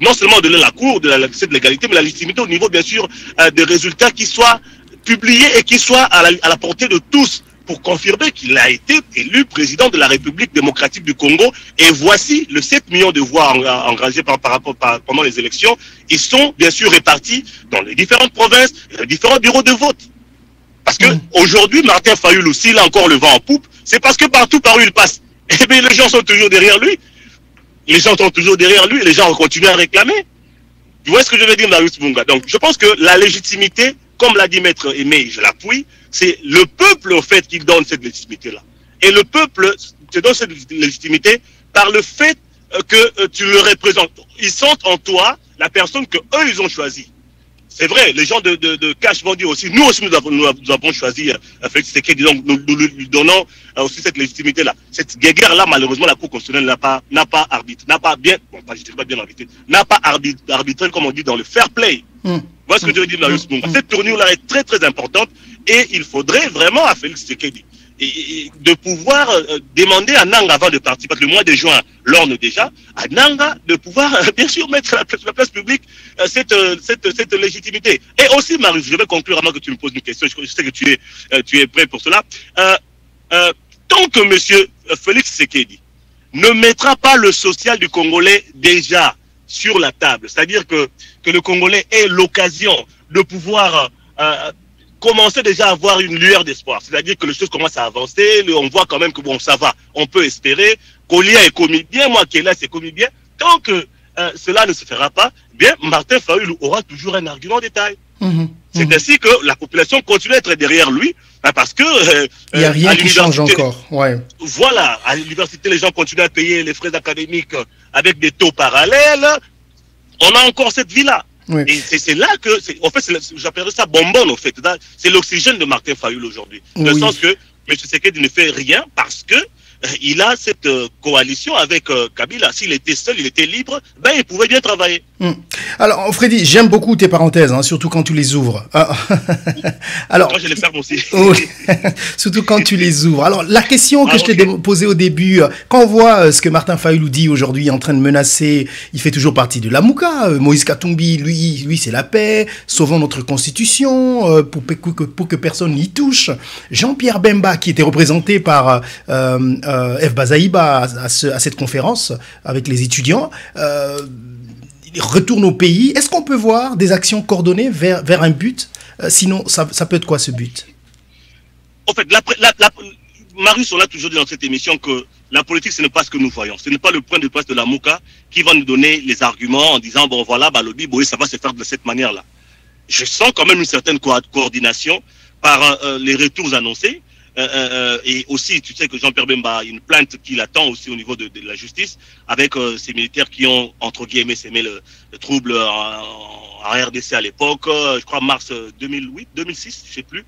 non seulement de la cour, de cette légalité, mais la légitimité au niveau, bien sûr, des résultats qui soient publiés et qui soient à la portée de tous pour confirmer qu'il a été élu président de la République démocratique du Congo. Et voici le 7 millions de voix engagées pendant les élections. Ils sont, bien sûr, répartis dans les différentes provinces et les différents bureaux de vote. Parce que aujourd'hui, Martin Fayoulou, s'il a encore le vent en poupe, c'est parce que partout par où il passe, eh bien, les gens sont toujours derrière lui. Les gens sont toujours derrière lui et les gens ont continué à réclamer. Tu vois ce que je veux dire, Marius Munga? Donc, je pense que la légitimité, comme l'a dit Maître Aimé, je l'appuie, c'est le peuple, au fait, qui donne cette légitimité-là. Et le peuple te donne cette légitimité par le fait que tu le représentes. Ils sentent en toi la personne que eux ils ont choisie. c'est vrai, les gens de Cash vont dire aussi, nous aussi nous avons choisi Félix Tshisekedi, donc nous lui donnons aussi cette légitimité-là. Cette guerre-là, malheureusement, la Cour constitutionnelle n'a pas arbitré, n'a pas arbitré, comme on dit, dans le fair play. Voilà ce que je veux dire, Marius Munga. Cette tournure-là est très très importante et il faudrait vraiment à Félix Tshisekedi et de pouvoir demander à Nanga avant de partir, parce que le mois de juin l'orne déjà, à Nanga de pouvoir bien sûr mettre sur la place publique cette légitimité. Et aussi, Marius, je vais conclure avant que tu me poses une question, je sais que tu es prêt pour cela. Tant que monsieur Félix Tshisekedi ne mettra pas le social du Congolais déjà sur la table, c'est-à-dire que le Congolais ait l'occasion de pouvoir commencer déjà à avoir une lueur d'espoir. C'est-à-dire que les choses commencent à avancer, on voit quand même que bon, ça va, on peut espérer. Kolia est commis bien, moi qui est là, c'est commis bien. Tant que cela ne se fera pas, bien, Martin Fayulu aura toujours un argument de taille. C'est ainsi que la population continue à être derrière lui, parce que il n'y a rien qui change encore. Ouais. Voilà, à l'université, les gens continuent à payer les frais académiques avec des taux parallèles. On a encore cette vie-là. Oui. Et c'est là que, en fait, j'appellerais ça bonbonne, en fait. C'est l'oxygène de Martin Fayulu aujourd'hui. Dans le sens que M. Tshisekedi ne fait rien parce que il a cette coalition avec Kabila. S'il était seul, il était libre, ben il pouvait bien travailler. Alors, Freddy, j'aime beaucoup tes parenthèses, hein, surtout quand tu les ouvres. Alors, moi, je les ferme aussi. Surtout quand tu les ouvres. Alors, la question que je t'ai posée au début, quand on voit ce que Martin Fayulu dit aujourd'hui, en train de menacer, il fait toujours partie de la Mouka. Moïse Katumbi, lui, c'est la paix. Sauvons notre constitution pour que personne n'y touche. Jean-Pierre Bemba, qui était représenté par F. Bazaïba à cette conférence avec les étudiants, il retourne au pays. Est-ce qu'on peut voir des actions coordonnées vers un but? Sinon, ça peut être quoi ce but? En fait, Marius, on l'a toujours dit dans cette émission que la politique, ce n'est pas ce que nous voyons. Ce n'est pas le point de presse de la Mouka qui va nous donner les arguments en disant, bon voilà, Balobi, ça va se faire de cette manière-là. Je sens quand même une certaine coordination par les retours annoncés. Et aussi, tu sais que Jean-Pierre Bemba a une plainte qui l'attend aussi au niveau de la justice avec ces militaires qui ont, entre guillemets, sémé le trouble en RDC à l'époque, je crois mars 2008, 2006, je sais plus.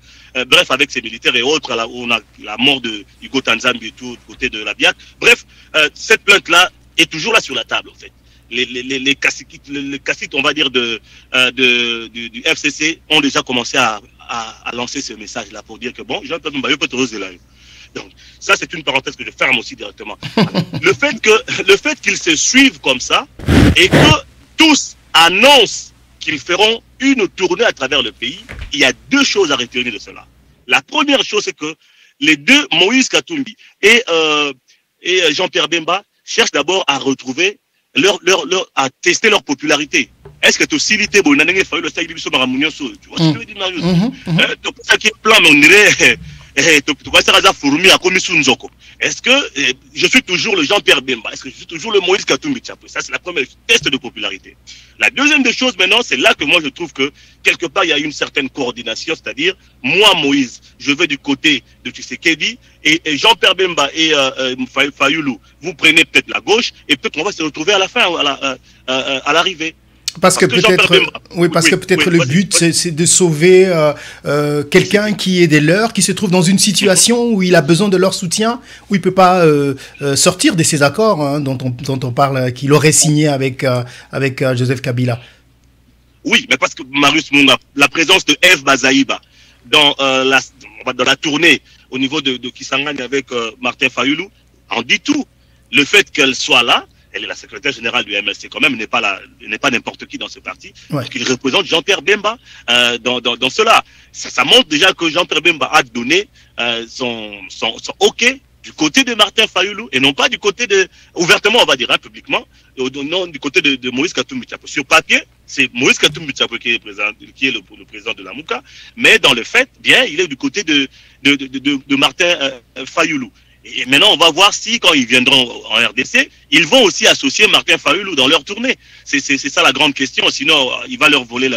Bref, avec ces militaires et autres, là, on a la mort de Hugo Tanzambi et tout, du côté de la BIAC. Bref, cette plainte-là est toujours là sur la table, en fait. Les caciques, on va dire, du FCC ont déjà commencé à lancer ce message-là pour dire que bon, Jean-Pierre Bemba peut être là. Donc, ça, c'est une parenthèse que je ferme aussi directement. Le fait qu'ils se suivent comme ça et que tous annoncent qu'ils feront une tournée à travers le pays, il y a deux choses à retenir de cela. La première chose, c'est que les deux, Moïse Katumbi et Jean-Pierre Bemba, cherchent d'abord à retrouver à tester leur popularité. Est-ce que tu as aussi l'idée de faire le style de tu vois ce que je veux dire, Marius? Ça qui est plan, mais on dirait est-ce que je suis toujours le Jean-Pierre Bemba? Est-ce que je suis toujours le Moïse Katumbi? Ça, c'est la première test de popularité. La deuxième des choses maintenant, c'est là que moi je trouve que quelque part il y a une certaine coordination, c'est-à-dire moi Moïse, je vais du côté de Tshisekedi et Jean-Pierre Bemba et Fayulu, vous prenez peut-être la gauche et peut-être on va se retrouver à la fin, à l'arrivée. Parce que peut-être le but c'est de sauver quelqu'un qui est des leurs, qui se trouve dans une situation où il a besoin de leur soutien, où il peut pas sortir de ces accords dont on parle, qu'il aurait signé avec Joseph Kabila. Oui, mais parce que Marius Munga, la présence de F. Bazaïba dans la tournée au niveau de Kisangani avec Martin Fayulu en dit tout. Le fait qu'elle soit là, elle est la secrétaire générale du MLC quand même, n'est pas n'importe qui dans ce parti. Ouais. Donc il représente Jean-Pierre Bemba dans cela. Ça montre déjà que Jean-Pierre Bemba a donné son OK du côté de Martin Fayulu et non pas du côté ouvertement on va dire, publiquement, non du côté de Moïse Katumbi Tchapo. Sur papier, c'est Moïse Katumbi Tchapo qui est le président de la Mouka, mais dans le fait, bien, il est du côté de Martin Fayulu. Et maintenant, on va voir si, quand ils viendront en RDC, ils vont aussi associer Martin Fayulu dans leur tournée. C'est ça la grande question. Sinon, il va leur voler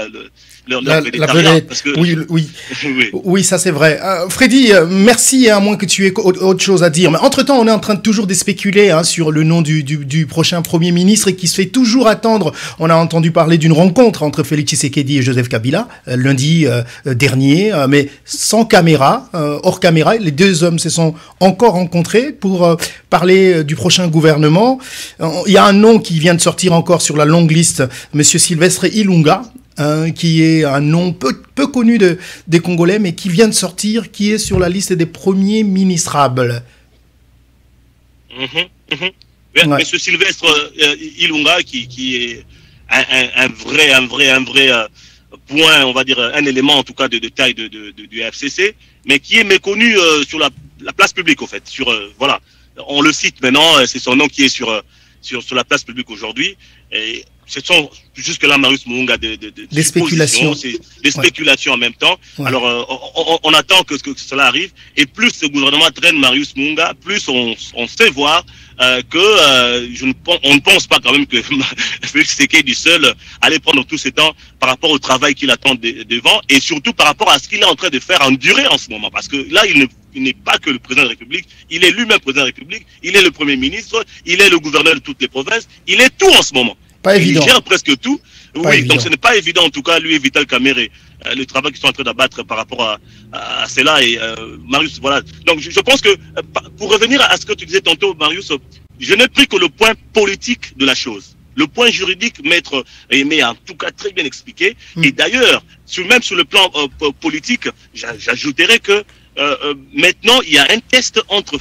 leur végétariat. Parce que... Oui, oui. Oui. Oui, ça c'est vrai. Freddy, merci, à moins que tu aies autre chose à dire. Mais entre-temps, on est en train de toujours de spéculer sur le nom du prochain Premier ministre et qui se fait toujours attendre. On a entendu parler d'une rencontre entre Félix Tshisekedi et Joseph Kabila lundi dernier, mais sans caméra, hors caméra. Les deux hommes se sont encore rencontrés pour parler du prochain gouvernement. Il y a un nom qui vient de sortir encore sur la longue liste, Monsieur Sylvestre Ilunga, qui est un nom peu connu des Congolais, mais qui vient de sortir, qui est sur la liste des premiers ministrables. Ouais. Monsieur Sylvestre Ilunga, qui est un vrai point, on va dire, un élément en tout cas de taille du FCC, mais qui est méconnu sur la place publique, au fait. Voilà, on le cite maintenant, c'est son nom qui est sur la place publique aujourd'hui. Et ce sont jusque-là, Marius Munga, des spéculations. Des spéculations en même temps. Ouais. Alors, on attend que cela arrive. Et plus ce gouvernement traîne Marius Munga, plus on sait voir on ne pense pas quand même que Félix Tshisekedi seul allait prendre tout ce temps par rapport au travail qu'il attend devant et surtout par rapport à ce qu'il est en train de faire endurer en ce moment. Parce que là, il n'est pas que le président de la République, il est lui-même président de la République, il est le Premier ministre, il est le gouverneur de toutes les provinces, il est tout en ce moment. Pas évident. Il gère presque tout. Pas oui, évident. Donc ce n'est pas évident en tout cas, lui et Vital Kamerhe, le travail qu'ils sont en train d'abattre par rapport à cela. Et Marius, voilà. Donc je pense que, pour revenir à ce que tu disais tantôt, Marius, je n'ai pris que le point politique de la chose. Le point juridique, Maître Aimé a en tout cas très bien expliqué. Et d'ailleurs, même sur le plan politique, j'ajouterais que maintenant, il y aura un test entre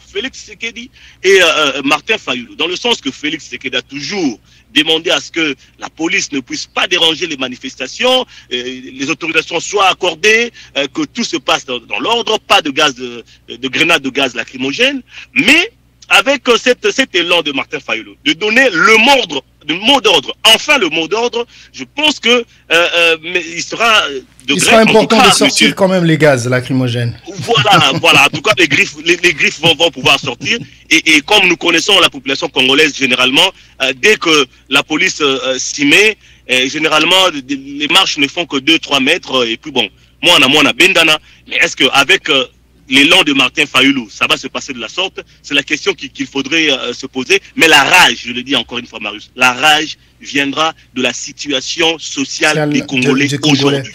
Félix Tshisekedi et Martin Fayulu, dans le sens que Félix Tshisekedi a toujours demandé à ce que la police ne puisse pas déranger les manifestations, les autorisations soient accordées, que tout se passe dans l'ordre, pas de grenades de gaz lacrymogène, mais avec cet élan de Martin Fayulu, de donner le mot d'ordre, enfin le mot d'ordre, je pense que il sera important de sortir quand même les gaz lacrymogènes. Voilà. En tout cas, les griffes vont pouvoir sortir. Et comme nous connaissons la population congolaise généralement, dès que la police s'y met, généralement les marches ne font que 2-3 mètres. Et puis bon, moi on a Bendana. Mais est-ce qu'avec l'élan de Martin Fayulu, ça va se passer de la sorte? C'est la question qu'il faudrait se poser. Mais la rage, je le dis encore une fois, Marius, la rage viendra de la situation sociale des Congolais aujourd'hui.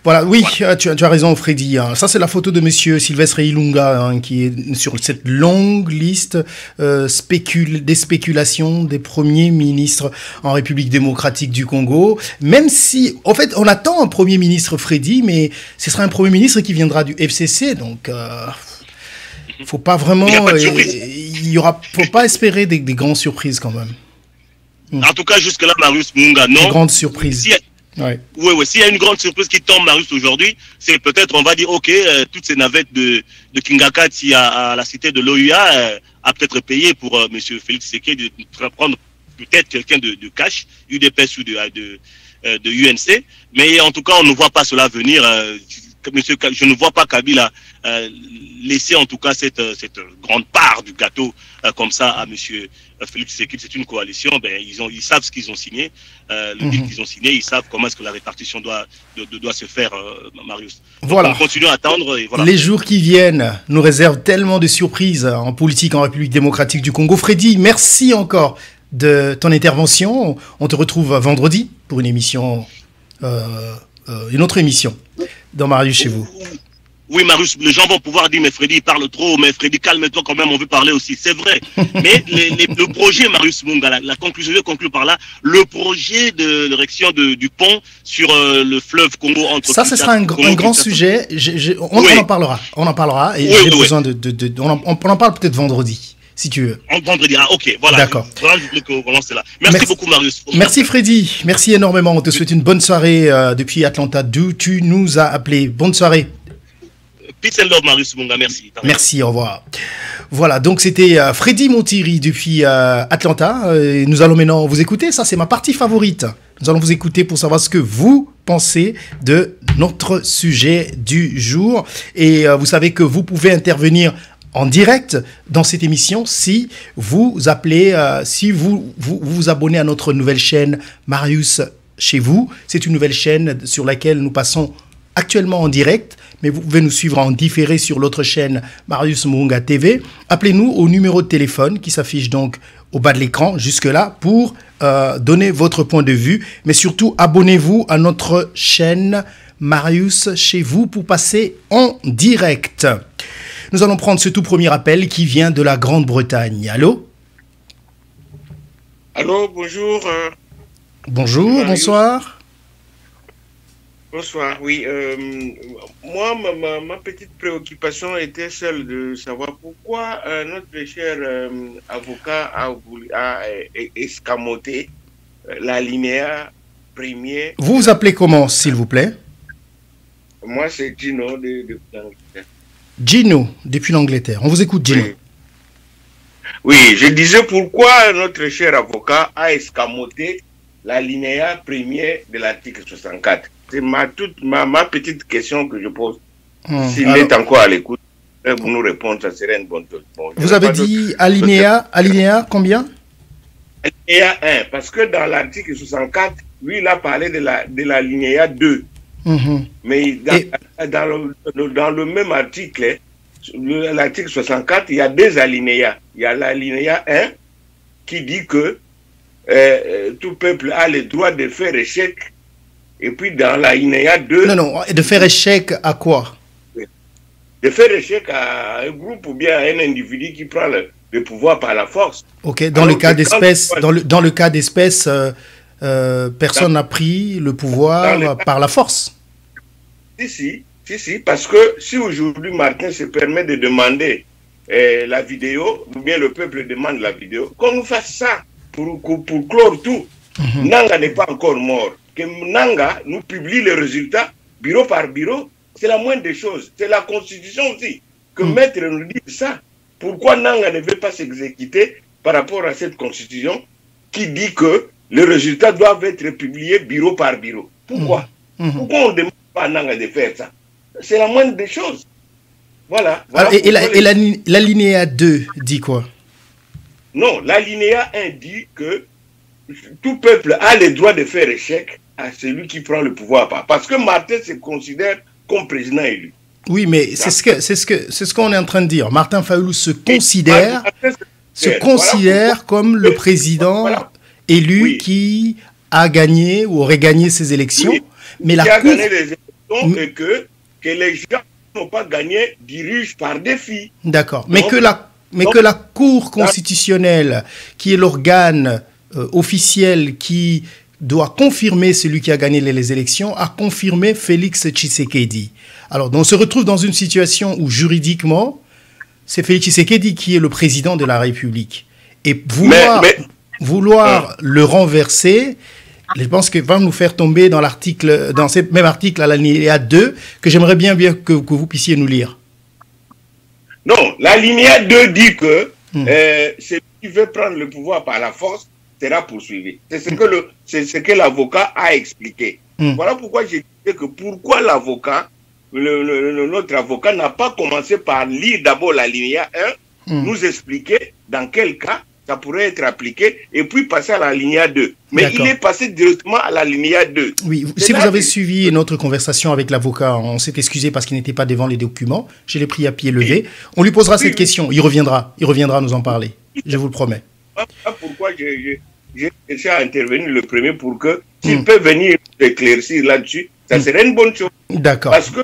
Voilà, oui, voilà. Tu as raison, Freddy. Ça, c'est la photo de Monsieur Sylvestre Ilunga, qui est sur cette longue liste des spéculations des premiers ministres en République démocratique du Congo. Même si, en fait, on attend un premier ministre, Freddy, mais ce sera un premier ministre qui viendra du FCC, donc... faut pas vraiment... faut pas espérer des grandes surprises quand même. En tout cas, jusque-là, Marius Munga, non. Une grande surprise. Oui, s'il y a une grande surprise qui tombe, Marius, aujourd'hui, c'est peut-être, on va dire, ok, toutes ces navettes de Kingakati à la cité de l'OUA a peut-être payé pour M. Félix Tshisekedi de prendre peut-être quelqu'un de cash, UDPS ou de UNC. Mais en tout cas, on ne voit pas cela venir. Je ne vois pas Kabila laisser en tout cas cette grande part du gâteau comme ça à monsieur Félix Tshisekedi. C'est une coalition, ils savent ce qu'ils ont signé, le deal qu'ils ont signé, ils savent comment est-ce que la répartition doit se faire, Marius. Donc voilà. On continue à attendre. Et voilà. Les jours qui viennent nous réservent tellement de surprises en politique en République démocratique du Congo. Freddy, merci encore de ton intervention. On te retrouve vendredi pour une émission, une autre émission dans Marius chez vous. Oui, Marius, les gens vont pouvoir dire, mais Freddy, il parle trop, mais Freddy, calme-toi quand même, on veut parler aussi. C'est vrai. Mais le projet, Marius Munga, la conclusion, je conclue par là, le projet de l'érection du pont sur le fleuve Congo entre... Ça, ce sera un grand sujet. On en parlera. On en parlera. Et j'ai besoin on en parle peut-être vendredi, si tu veux. Vendredi, ok, voilà. D'accord. Voilà, je voulais qu'on lance là. Merci beaucoup, Marius. Merci, Freddy. Merci énormément. On te souhaite une bonne soirée depuis Atlanta, d'où tu nous as appelé. Bonne soirée. Peace and love, Marius Munga, merci. Merci, au revoir. Voilà, donc c'était Freddy Montiri depuis Atlanta. Nous allons maintenant vous écouter. Ça, c'est ma partie favorite. Nous allons vous écouter pour savoir ce que vous pensez de notre sujet du jour. Et vous savez que vous pouvez intervenir en direct dans cette émission si vous appelez, si vous vous abonnez à notre nouvelle chaîne Marius chez vous. C'est une nouvelle chaîne sur laquelle nous passons actuellement en direct, mais vous pouvez nous suivre en différé sur l'autre chaîne Marius Murunga TV. Appelez-nous au numéro de téléphone qui s'affiche donc au bas de l'écran jusque-là pour donner votre point de vue. Mais surtout, abonnez-vous à notre chaîne Marius chez vous pour passer en direct. Nous allons prendre ce tout premier appel qui vient de la Grande-Bretagne. Allô? Allô, bonjour. Bonjour, Marius. Bonsoir. Bonsoir, oui. Moi, ma petite préoccupation était celle de savoir pourquoi notre cher avocat a escamoté l'alinéa premier. Vous vous appelez comment, s'il vous plaît? Moi, c'est Gino de l'Angleterre. Gino, depuis l'Angleterre. On vous écoute, Gino. Oui, je disais pourquoi notre cher avocat a escamoté l'alinéa premier de l'article 64. C'est ma petite question que je pose. S'il est encore à l'écoute, vous nous répondre, ça serait une bonne chose. Bon, vous avez dit alinéa combien? Alinéa 1, parce que dans l'article 64, lui, il a parlé de l'alinéa 2. Mais dans le même article, l'article 64, il y a deux alinéas. Il y a l'alinéa 1 qui dit que tout peuple a le droit de faire échec. Et puis dans l'alinéa 2... Non, de faire échec à quoi? De faire échec à un groupe ou bien à un individu qui prend le pouvoir par la force. Ok, dans le cas d'espèce, dans le cas d'espèce, personne n'a pris le pouvoir par la force. Si, parce que si aujourd'hui Martin se permet de demander la vidéo, ou bien le peuple demande la vidéo, qu'on nous fasse ça pour clore tout. Nanga n'est pas encore mort. Que Nanga nous publie les résultats bureau par bureau, c'est la moindre des choses. C'est la Constitution aussi. Que Maître nous dise ça. Pourquoi Nanga ne veut pas s'exécuter par rapport à cette Constitution qui dit que les résultats doivent être publiés bureau par bureau? Pourquoi? Pourquoi on ne demande pas à Nanga de faire ça? C'est la moindre des choses. Voilà. Alors, et l'alinéa 2 dit quoi? Non, l'alinéa 1 dit que tout peuple a le droit de faire échec à celui qui prend le pouvoir. Parce que Martin se considère comme président élu. Oui, mais c'est ce qu'on est en train de dire. Martin Fayulu se considère comme le président élu qui a gagné ou aurait gagné ces élections. Oui, mais qui a gagné les élections et que les gens n'ont pas gagné dirigent par défi. D'accord. Mais que la Cour constitutionnelle, qui est l'organe officiel qui doit confirmer celui qui a gagné les élections, a confirmé Félix Tshisekedi. Alors, on se retrouve dans une situation où, juridiquement, c'est Félix Tshisekedi qui est le président de la République. Et vouloir le renverser, je pense que va nous faire tomber dans ce même article à l'alinéa 2, que j'aimerais bien que vous puissiez nous lire. Non, l'alinéa 2 dit que celui qui veut prendre le pouvoir par la force sera poursuivi. C'est ce que l'avocat a expliqué. Voilà pourquoi j'ai dit que pourquoi l'avocat, notre avocat n'a pas commencé par lire d'abord l'alinéa 1, nous expliquer dans quel cas ça pourrait être appliqué et puis passer à l'alinéa 2. Mais il est passé directement à l'alinéa 2. Oui, si vous avez suivi notre conversation avec l'avocat, on s'est excusé parce qu'il n'était pas devant les documents. Je l'ai pris à pied levé. On lui posera cette question. Il reviendra nous en parler. Je vous le promets. Pourquoi j'ai essayé à intervenir le premier pour que s'il peut venir éclaircir là-dessus, ça serait une bonne chose. D'accord. Parce que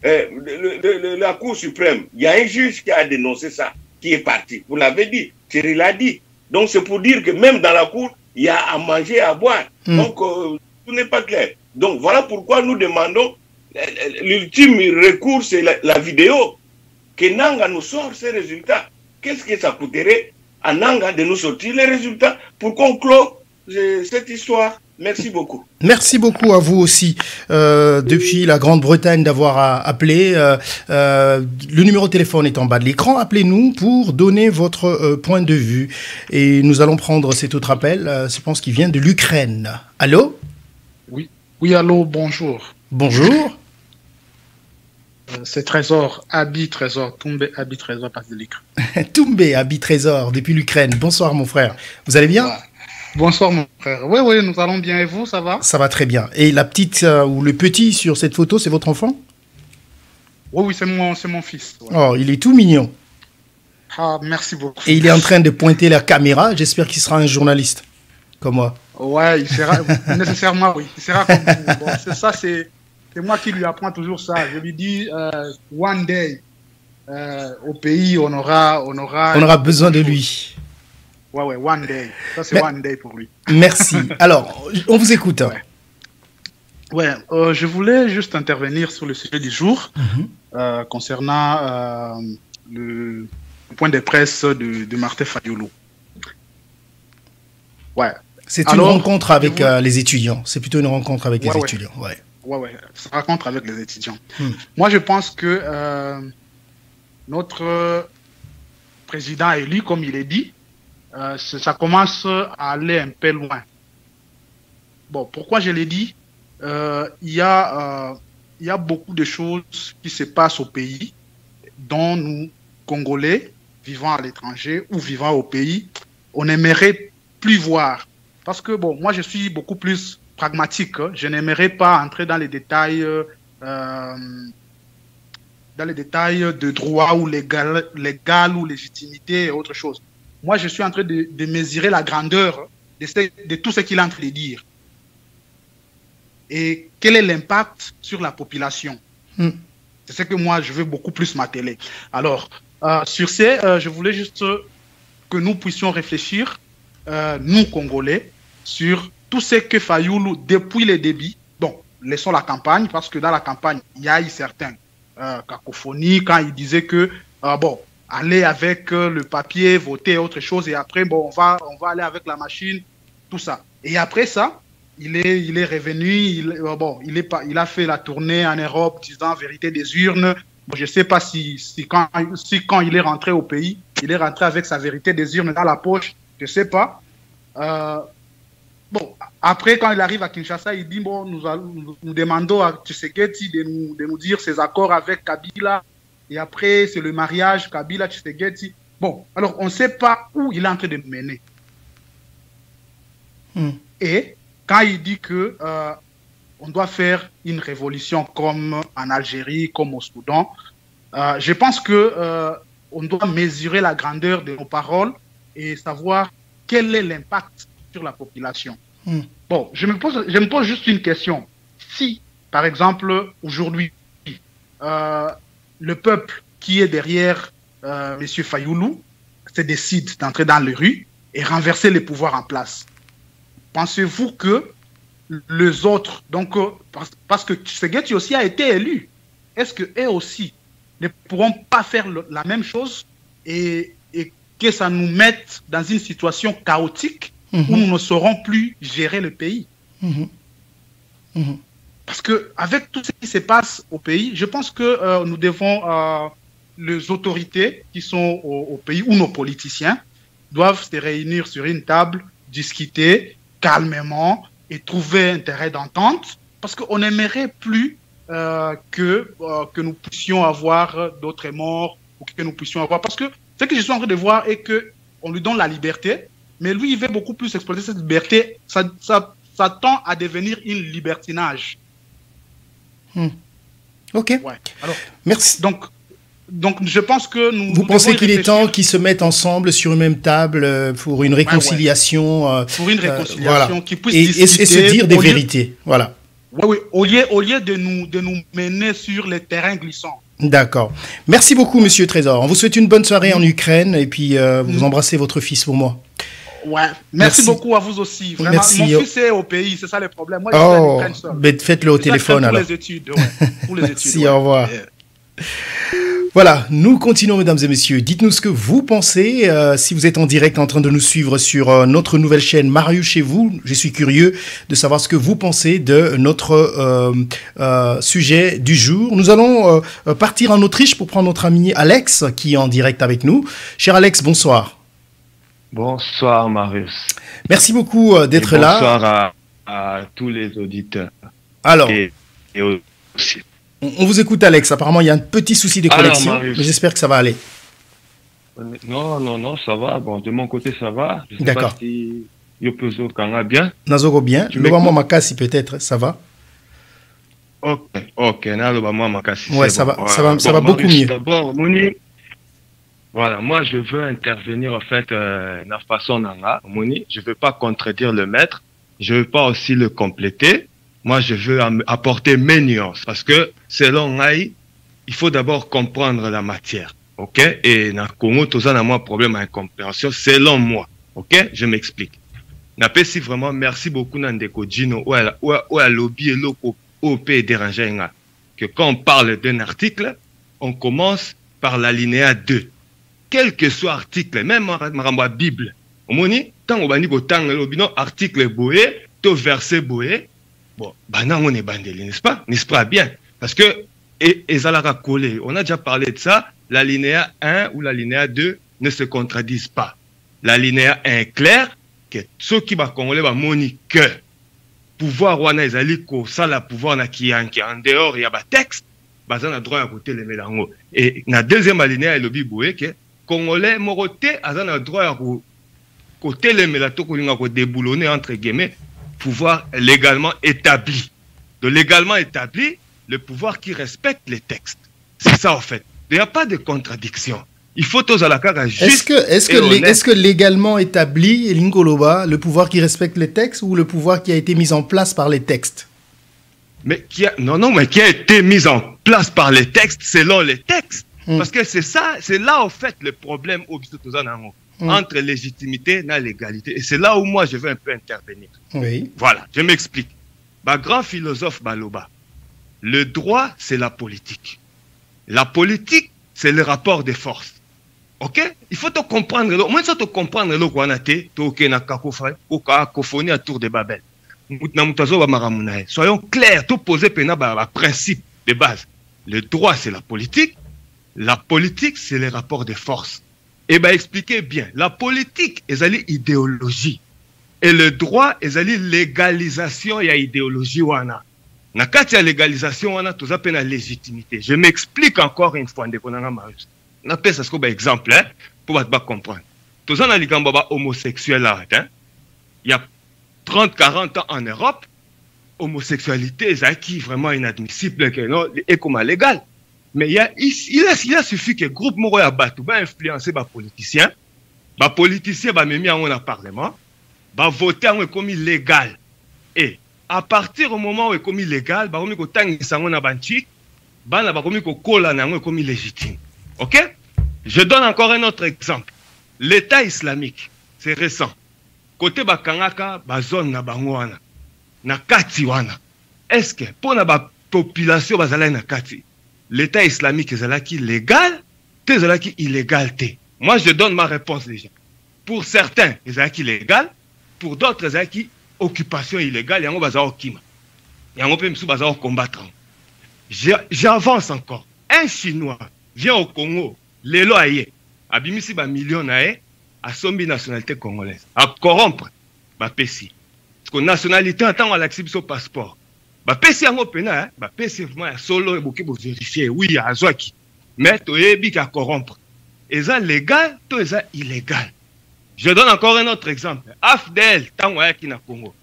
la Cour suprême, il y a un juge qui a dénoncé ça, qui est parti. Vous l'avez dit, Thierry l'a dit. Donc c'est pour dire que même dans la Cour, il y a à manger et à boire. Donc tout n'est pas clair. Donc voilà pourquoi nous demandons l'ultime recours, c'est la vidéo. Que Nanga nous sort ces résultats. Qu'est-ce que ça coûterait à Nanga de nous sortir les résultats pour conclure cette histoire? Merci beaucoup. Merci beaucoup à vous aussi, depuis la Grande-Bretagne, d'avoir appelé. Le numéro de téléphone est en bas de l'écran. Appelez-nous pour donner votre point de vue. Et nous allons prendre cet autre appel, je pense qu'il vient de l'Ukraine. Allô? Oui, allô, bonjour. Bonjour. C'est Trésor, Abi Trésor, Toumbe Abi Trésor, passe de l'Ukraine. Toumbe Abi Trésor, depuis l'Ukraine. Bonsoir mon frère. Vous allez bien? Bonsoir, mon frère. Oui, oui, nous allons bien. Et vous, ça va? Ça va très bien. Et la petite ou le petit sur cette photo, c'est votre enfant? Oui, oui, c'est mon fils. Ouais. Oh, il est tout mignon. Ah, merci beaucoup. Et il est en train de pointer la caméra. J'espère qu'il sera un journaliste, comme moi. Ouais, il sera nécessairement, oui. Il sera comme vous. Bon, c'est ça, c'est moi qui lui apprends toujours ça. Je lui dis, one day, au pays, on aura besoin de lui. Ouais, ouais, one day. Ça, c'est one day pour lui. Merci. Alors, on vous écoute. Ouais, je voulais juste intervenir sur le sujet du jour concernant le point de presse de Martin Fayulu. Ouais. C'est une rencontre avec les étudiants. C'est plutôt une rencontre avec les étudiants. Ouais. Ouais, c'est une rencontre avec les étudiants. Moi, je pense que notre président élu, comme il est dit, ça commence à aller un peu loin. Bon, pourquoi je l'ai dit? Il y a beaucoup de choses qui se passent au pays dont nous, Congolais, vivant à l'étranger ou vivant au pays, on n'aimerait plus voir. Parce que, bon, moi, je suis beaucoup plus pragmatique. Je n'aimerais pas entrer dans les détails de droit ou légal ou légitimité et autre chose. Moi, je suis en train de mesurer la grandeur de tout ce qu'il est en train de dire. Et quel est l'impact sur la population? C'est ce que moi, je veux beaucoup plus m'atteler. Alors, sur ce, je voulais juste que nous puissions réfléchir, nous, Congolais, sur tout ce que Fayulu, depuis le début, bon, laissons la campagne, parce que dans la campagne, il y a eu certaines cacophonies quand il disait que, bon, aller avec le papier, voter, autre chose, et après, bon, on va aller avec la machine, tout ça. Et après ça, il est revenu, il a fait la tournée en Europe disant vérité des urnes. Bon, je ne sais pas si quand il est rentré au pays, il est rentré avec sa vérité des urnes dans la poche, je ne sais pas. Bon, après, quand il arrive à Kinshasa, il dit, bon, nous demandons à Tshisekedi de nous dire ses accords avec Kabila. Et après, c'est le mariage Kabila-Tshisekedi. Bon, alors, on ne sait pas où il est en train de mener. Et quand il dit que on doit faire une révolution comme en Algérie, comme au Soudan, je pense que on doit mesurer la grandeur de nos paroles et savoir quel est l'impact sur la population. Bon, je me pose juste une question. Si, par exemple, aujourd'hui, le peuple qui est derrière M. Fayulu se décide d'entrer dans les rues et renverser les pouvoirs en place, pensez-vous que les autres, donc, parce que Tshisekedi aussi a été élu, est-ce qu'eux aussi ne pourront pas faire la même chose et que ça nous mette dans une situation chaotique où nous ne saurons plus gérer le pays? Parce qu'avec tout ce qui se passe au pays, je pense que nous devons, les autorités qui sont au pays ou nos politiciens doivent se réunir sur une table, discuter calmement et trouver un terrain d'entente, parce qu'on n'aimerait plus que nous puissions avoir d'autres morts, ou que nous puissions avoir... Parce que ce que je suis en train de voir est qu'on lui donne la liberté, mais lui, il veut beaucoup plus exploiter cette liberté. Ça tend à devenir une libertinage. Ok. Ouais. Alors, merci. Donc, je pense que nous... Vous pensez qu'il est temps qu'ils se mettent ensemble sur une même table pour une réconciliation pour une réconciliation, voilà. Qu'ils puissent discuter... Et se dire des vérités. Voilà. Oui, au lieu de nous mener sur les terrains glissants. D'accord. Merci beaucoup, Monsieur Trésor. On vous souhaite une bonne soirée en Ukraine et puis vous embrassez votre fils pour moi. Ouais. Merci beaucoup à vous aussi. Vraiment. Merci. Mon fils est au pays, c'est ça le problème. Moi, je suis en Ukraine seul. Mais faites-le au téléphone alors. Pour les études, ouais. Pour les Merci, études, ouais. au revoir. Voilà, nous continuons, mesdames et messieurs. Dites-nous ce que vous pensez. Si vous êtes en direct en train de nous suivre sur notre nouvelle chaîne Marius chez vous, je suis curieux de savoir ce que vous pensez de notre sujet du jour. Nous allons partir en Autriche pour prendre notre ami Alex qui est en direct avec nous. Cher Alex, bonsoir. Bonsoir Marius. Merci beaucoup d'être là. Bonsoir à tous les auditeurs. Alors, et aussi. On vous écoute, Alex. Apparemment, il y a un petit souci de connexion, mais j'espère que ça va aller. Non, ça va. Bon, de mon côté, ça va. D'accord. Yo peso kanga bien. Nazoko bien. Le moi makasi peut-être, ça va? Ok, naloba moi makasi. Ouais, ça va, ça va beaucoup mieux. D'abord, Moni, voilà, moi je veux intervenir en fait la façon nanga, Moni, je veux pas contredire le maître, je veux pas aussi le compléter. Moi je veux apporter mes nuances parce que selon Ngai, il faut d'abord comprendre la matière. OK? Et na Congo tous a moi problème à incompréhension selon moi. OK? Je m'explique. Napesi vraiment merci beaucoup Nandeko Gino ou à lobby et loko OP dérangé que quand on parle d'un article, on commence par l'alinéa 2. Quel que soit article, même la Bible, on dit, tant on bani botang l'obino article boé, to verset boé, bon, bana on est bandé, n'est-ce pas? N'est-ce pas bien? Parce que, et Zalara collé, on a déjà parlé de ça, l'alinéa 1 ou l'alinéa 2 ne se contradisent pas. L'alinéa 1 est clair, que ceux qui va congolais va moni que pouvoir wana ezali ko sala pouvoir na kiyanki en dehors il y a ba texte baza na droit à côté les mélango et na deuxième alinéa elobi boye que congolais moroté aza na droit à côté les mélato ko linga ko déboulonner entre guillemets pouvoir légalement établi de légalement établi le pouvoir qui respecte les textes, c'est ça en fait, il n'y a pas de contradiction. Il faut tous à la carte juste. Est-ce que légalement établi, Lingoloba, le pouvoir qui respecte les textes ou le pouvoir qui a été mis en place par les textes? Mais qui a été mis en place par les textes selon les textes. Parce que c'est ça, c'est là en fait le problème entre légitimité et légalité. Et c'est là où moi je veux un peu intervenir. Oui. Voilà, je m'explique. Grand philosophe Baloba, le droit c'est la politique. La politique c'est le rapport de force. Ok? Il faut te comprendre. Moi, je te comprendre le Guanate, tu na cacophonie à tour de Babel. Soyons clairs, tout poser un principe de base. Le droit, c'est la politique. La politique, c'est les rapports de force. Et bien, expliquez bien. La politique, c'est l'idéologie. Et le droit, c'est la légalisation et l'idéologie. Na kati ya légalisation, on a tout ça la légitimité. Je m'explique encore une fois. On appelle ça comme exemple, hein, pour pas comprendre. Tout ça, on a homosexuel. Il y a 30-40 ans en Europe, homosexualité est acquis vraiment inadmissible et comme légal. Mais il a suffi que le groupe Moroya Batou va influencer les politiciens. Les politiciens vont même en un parlement, vont voter comme illégal. Et à partir du moment où c'est comme illégal, ils vont comme illégitime. Ok? Je donne encore un autre exemple. L'État islamique, c'est récent. Côté Bakangaka, zone na bangwana, na kati wana. Est-ce que pour la population bazala na kati, l'État islamique est légal, est illégal? Moi, je donne ma réponse déjà. Pour certains, est illégal. Pour d'autres, est occupation illégale. Yango bazao kima. Yango pe msu bazao combattre. J'avance encore. Un Chinois vient au Congo, les lois aïe, abimisi ba million aïe, à sombi nationalité congolaise, à corrompre, ba pesi. Parce que nationalité attend à l'accepter son passeport. Ba pesi yango pena, ba pesi vraiment solo et beaucoup pour vérifier, oui, à Zouaki. Mais tu es bi à corrompre. Et ça légal, tout ça illégal. Je donne encore un autre exemple. AFDL, tant qui na Congo,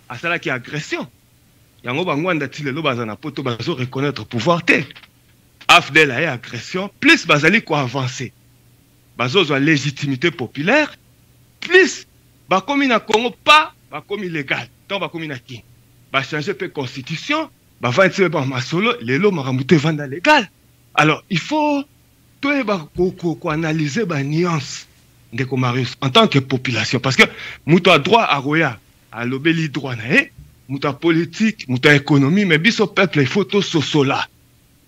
à cela qui est agression. Yango bangwanda tile lo bazana poto bazo reconnaître pouvoir te. AFDL a agression, plus bazali ko avancer. Bazo a légitimité populaire, plus ba komi na Congo pas ba komi légal. Tant ba komi na ki. Ba changer peu constitution, ba va être ba masolo, lelo maramute vanda légal. Alors, il faut toi ba ko analyser ba nuance de Marius en tant que population parce que muto a droit à roya, à l'obéli droit na muta politique, muta économie, mais biso peuple il faut tout sosola.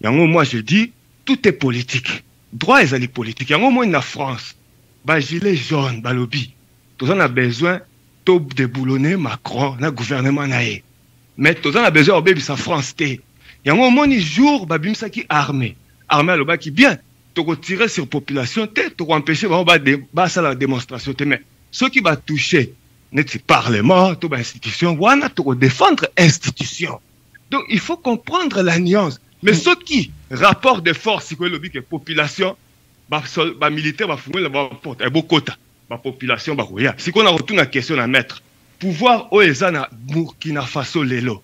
Yango moi je dis tout est politique. Droit est ali politique. Yango moi na France, ba gilet jaune, ba lobby. Tous on a besoin de déboulonner Macron, na gouvernement naé. Mais tous on a besoin de sa France té. Yango moi ni jour ba bimsa ki armée. Armée le bas qui bien. Tu tirer sur population té, tu empêcher ba ça la démonstration té mais ceux qui va toucher n'est-ce parlement, toute institution, voilà, tu défendre institution. Donc, il faut comprendre la nuance. Mais ce qui, rapport de force, c'est que le but que population, militaire, va fouiller la porte, et beaucoup de population, si on a retourné la question à mettre, pouvoir oyo eza na Burkina Faso lelo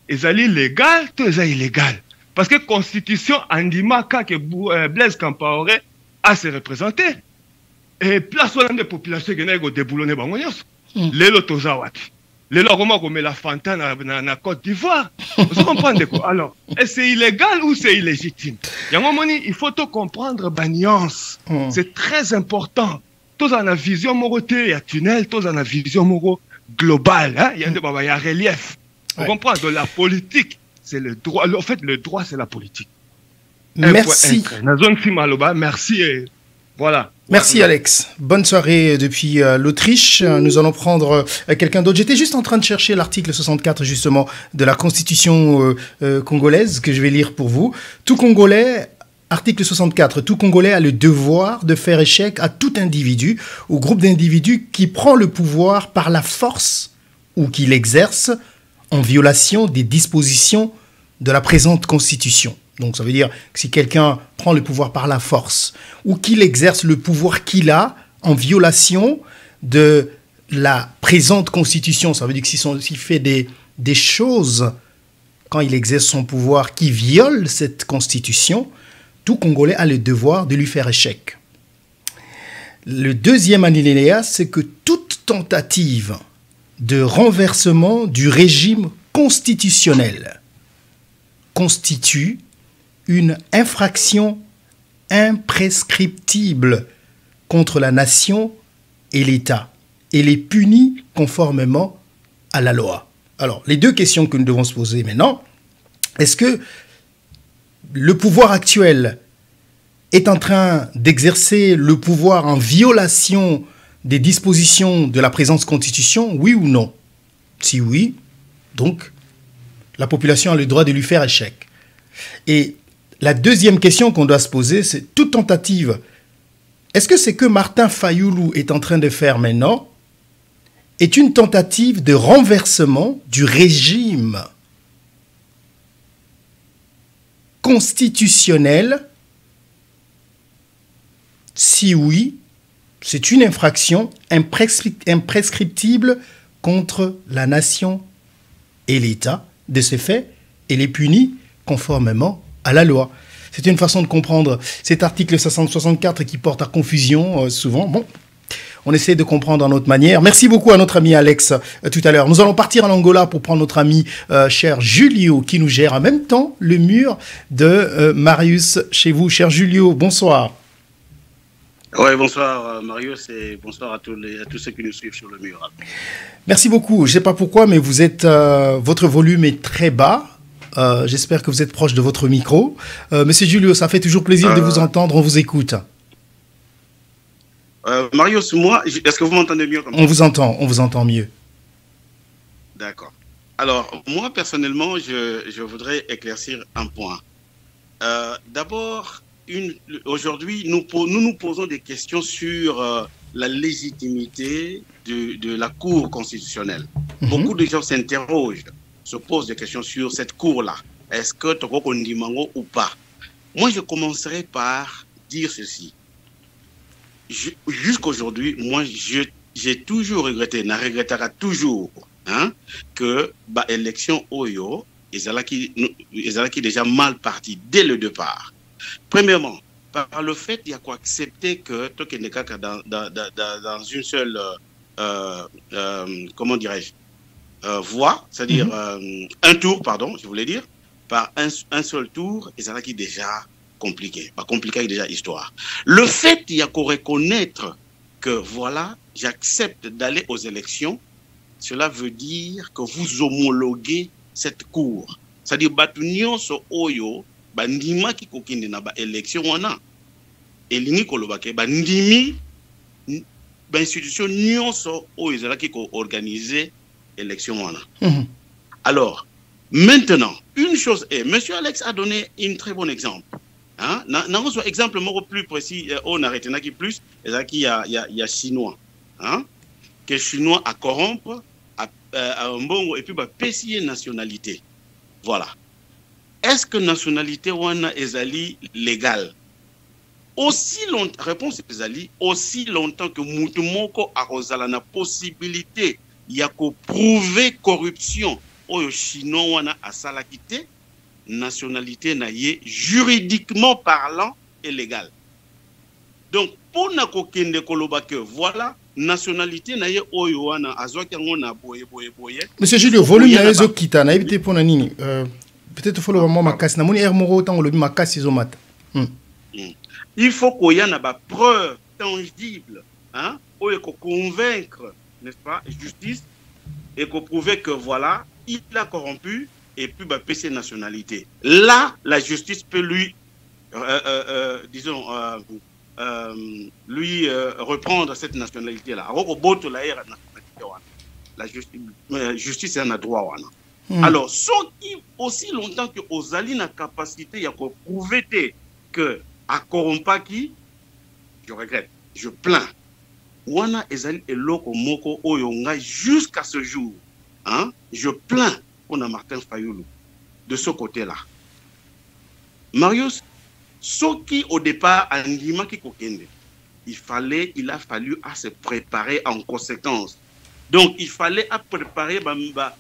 ezali légal to eza illégal parce que constitution andimaka que Blaise Compaoré a se représenter et place wana nde population ekendaki kodeboulone bango nyonso lelo toza wapi lelo akoma komela fanta na Côte d'Ivoire vous comprenez quoi alors est-ce illégal ou c'est illégitime yango moni il faut to comprendre ba nuance c'est très important toza na vision moko te ya tunnel toza na vision moko globale hein il y a relief vous comprenez de la politique c'est le droit en fait le droit c'est la politique merci na zone Simaloba merci et voilà. Merci Alex. Bonne soirée depuis l'Autriche. Nous allons prendre quelqu'un d'autre. J'étais juste en train de chercher l'article 64 justement de la Constitution congolaise que je vais lire pour vous. Tout Congolais, article 64, tout Congolais a le devoir de faire échec à tout individu ou groupe d'individus qui prend le pouvoir par la force ou qui l'exerce en violation des dispositions de la présente Constitution. Donc ça veut dire que si quelqu'un prend le pouvoir par la force ou qu'il exerce le pouvoir qu'il a en violation de la présente constitution, ça veut dire que s'il fait des choses quand il exerce son pouvoir qui violent cette constitution, tout Congolais a le devoir de lui faire échec. Le deuxième alinéa, c'est que toute tentative de renversement du régime constitutionnel constitue une infraction imprescriptible contre la nation et l'État. Elle est punie conformément à la loi. Alors, les deux questions que nous devons se poser maintenant, est-ce que le pouvoir actuel est en train d'exercer le pouvoir en violation des dispositions de la présente Constitution, oui ou non? Si oui, donc, la population a le droit de lui faire échec. Et la deuxième question qu'on doit se poser, c'est toute tentative. Est-ce que c'est que Martin Fayoulou est en train de faire maintenant est une tentative de renversement du régime constitutionnel? Si oui, c'est une infraction imprescriptible contre la nation et l'État. De ce fait, elle est punie conformément à la loi. C'est une façon de comprendre cet article 64 qui porte à confusion souvent. Bon, on essaie de comprendre à notre manière. Merci beaucoup à notre ami Alex tout à l'heure. Nous allons partir en Angola pour prendre notre ami cher Julio qui nous gère en même temps le mur de Marius chez vous. Cher Julio, bonsoir. Oui, bonsoir Marius et bonsoir à tous ceux qui nous suivent sur le mur. Merci beaucoup. Je ne sais pas pourquoi, mais vous êtes, votre volume est très bas. J'espère que vous êtes proche de votre micro. Monsieur Julio, ça fait toujours plaisir de vous entendre. On vous écoute. Marius, moi, est-ce que vous m'entendez mieux comme ça? On vous entend mieux. D'accord. Alors, moi, personnellement, je voudrais éclaircir un point. D'abord, aujourd'hui, nous nous posons des questions sur la légitimité de la Cour constitutionnelle. Beaucoup de gens s'interrogent, se posent des questions sur cette cour-là. Est-ce que Toko Kondimango ou pas? Moi, je commencerai par dire ceci. Jusqu'aujourd'hui, moi, j'ai toujours regretté, ne regrettera toujours, hein, que l'élection Oyo, ils allaient déjà mal parti dès le départ. Premièrement, par le fait, il y a quoi accepter que Tokenekaka dans une seule, comment dirais-je, voie, c'est-à-dire un tour, pardon, je voulais dire, par un seul tour, ils allaient déjà compliqué. Pas compliqué déjà histoire. Le fait, il y a qu'à reconnaître que voilà, j'accepte d'aller aux élections, cela veut dire que vous homologuez cette cour. C'est-à-dire, Batunyon so Oyo, Bandima qui kokine na ba élection wana. Et lingi kolobake, Bandimi, institution nyonso Oyo zala qui ko organiser élection wana. Alors, maintenant, une chose est, Monsieur Alex a donné un très bon exemple. Hein? N'en soit exemple plus précis, on arrête qui plus, il y a Chinois. Hein? Que Chinois à corrompre, à un bon, et puis pécier nationalité. Voilà. Est-ce que nationalité wana est légale? Aussi longtemps, réponse est aussi longtemps que Moutumoko a la possibilité, ya ko prouver corruption oyo chinois wana asala kité nationalité na ye juridiquement parlant et légal. Donc pour na ko kende koloba que voilà nationalité na ye oyo wana azwaki ngo na boye. Monsieur Julio, volume na ezo kita na éviter pour na nini peut-être faut le moment makasi na moni moko tango lobi makasi zo mata. Il faut qu'il y ait ba preuve tangible, hein, oyo ko convaincre, n'est-ce pas, justice et qu'on prouver que voilà, il a corrompu et puis bah, PC nationalité. Là, la justice peut lui, disons, lui reprendre cette nationalité-là. La justice est un droit. Alors, ceux qui, aussi longtemps que Ozali n'a capacité, il y a prouver que à corrompaki, je regrette, je plains. Wana ezali eloko moko oyonga jusqu'à ce jour. Hein? Je plains pour Martin Fayulu de ce côté-là. Marius, ce qui au départ andima ki kokende, il a fallu à se préparer en conséquence. Donc il fallait à préparer ba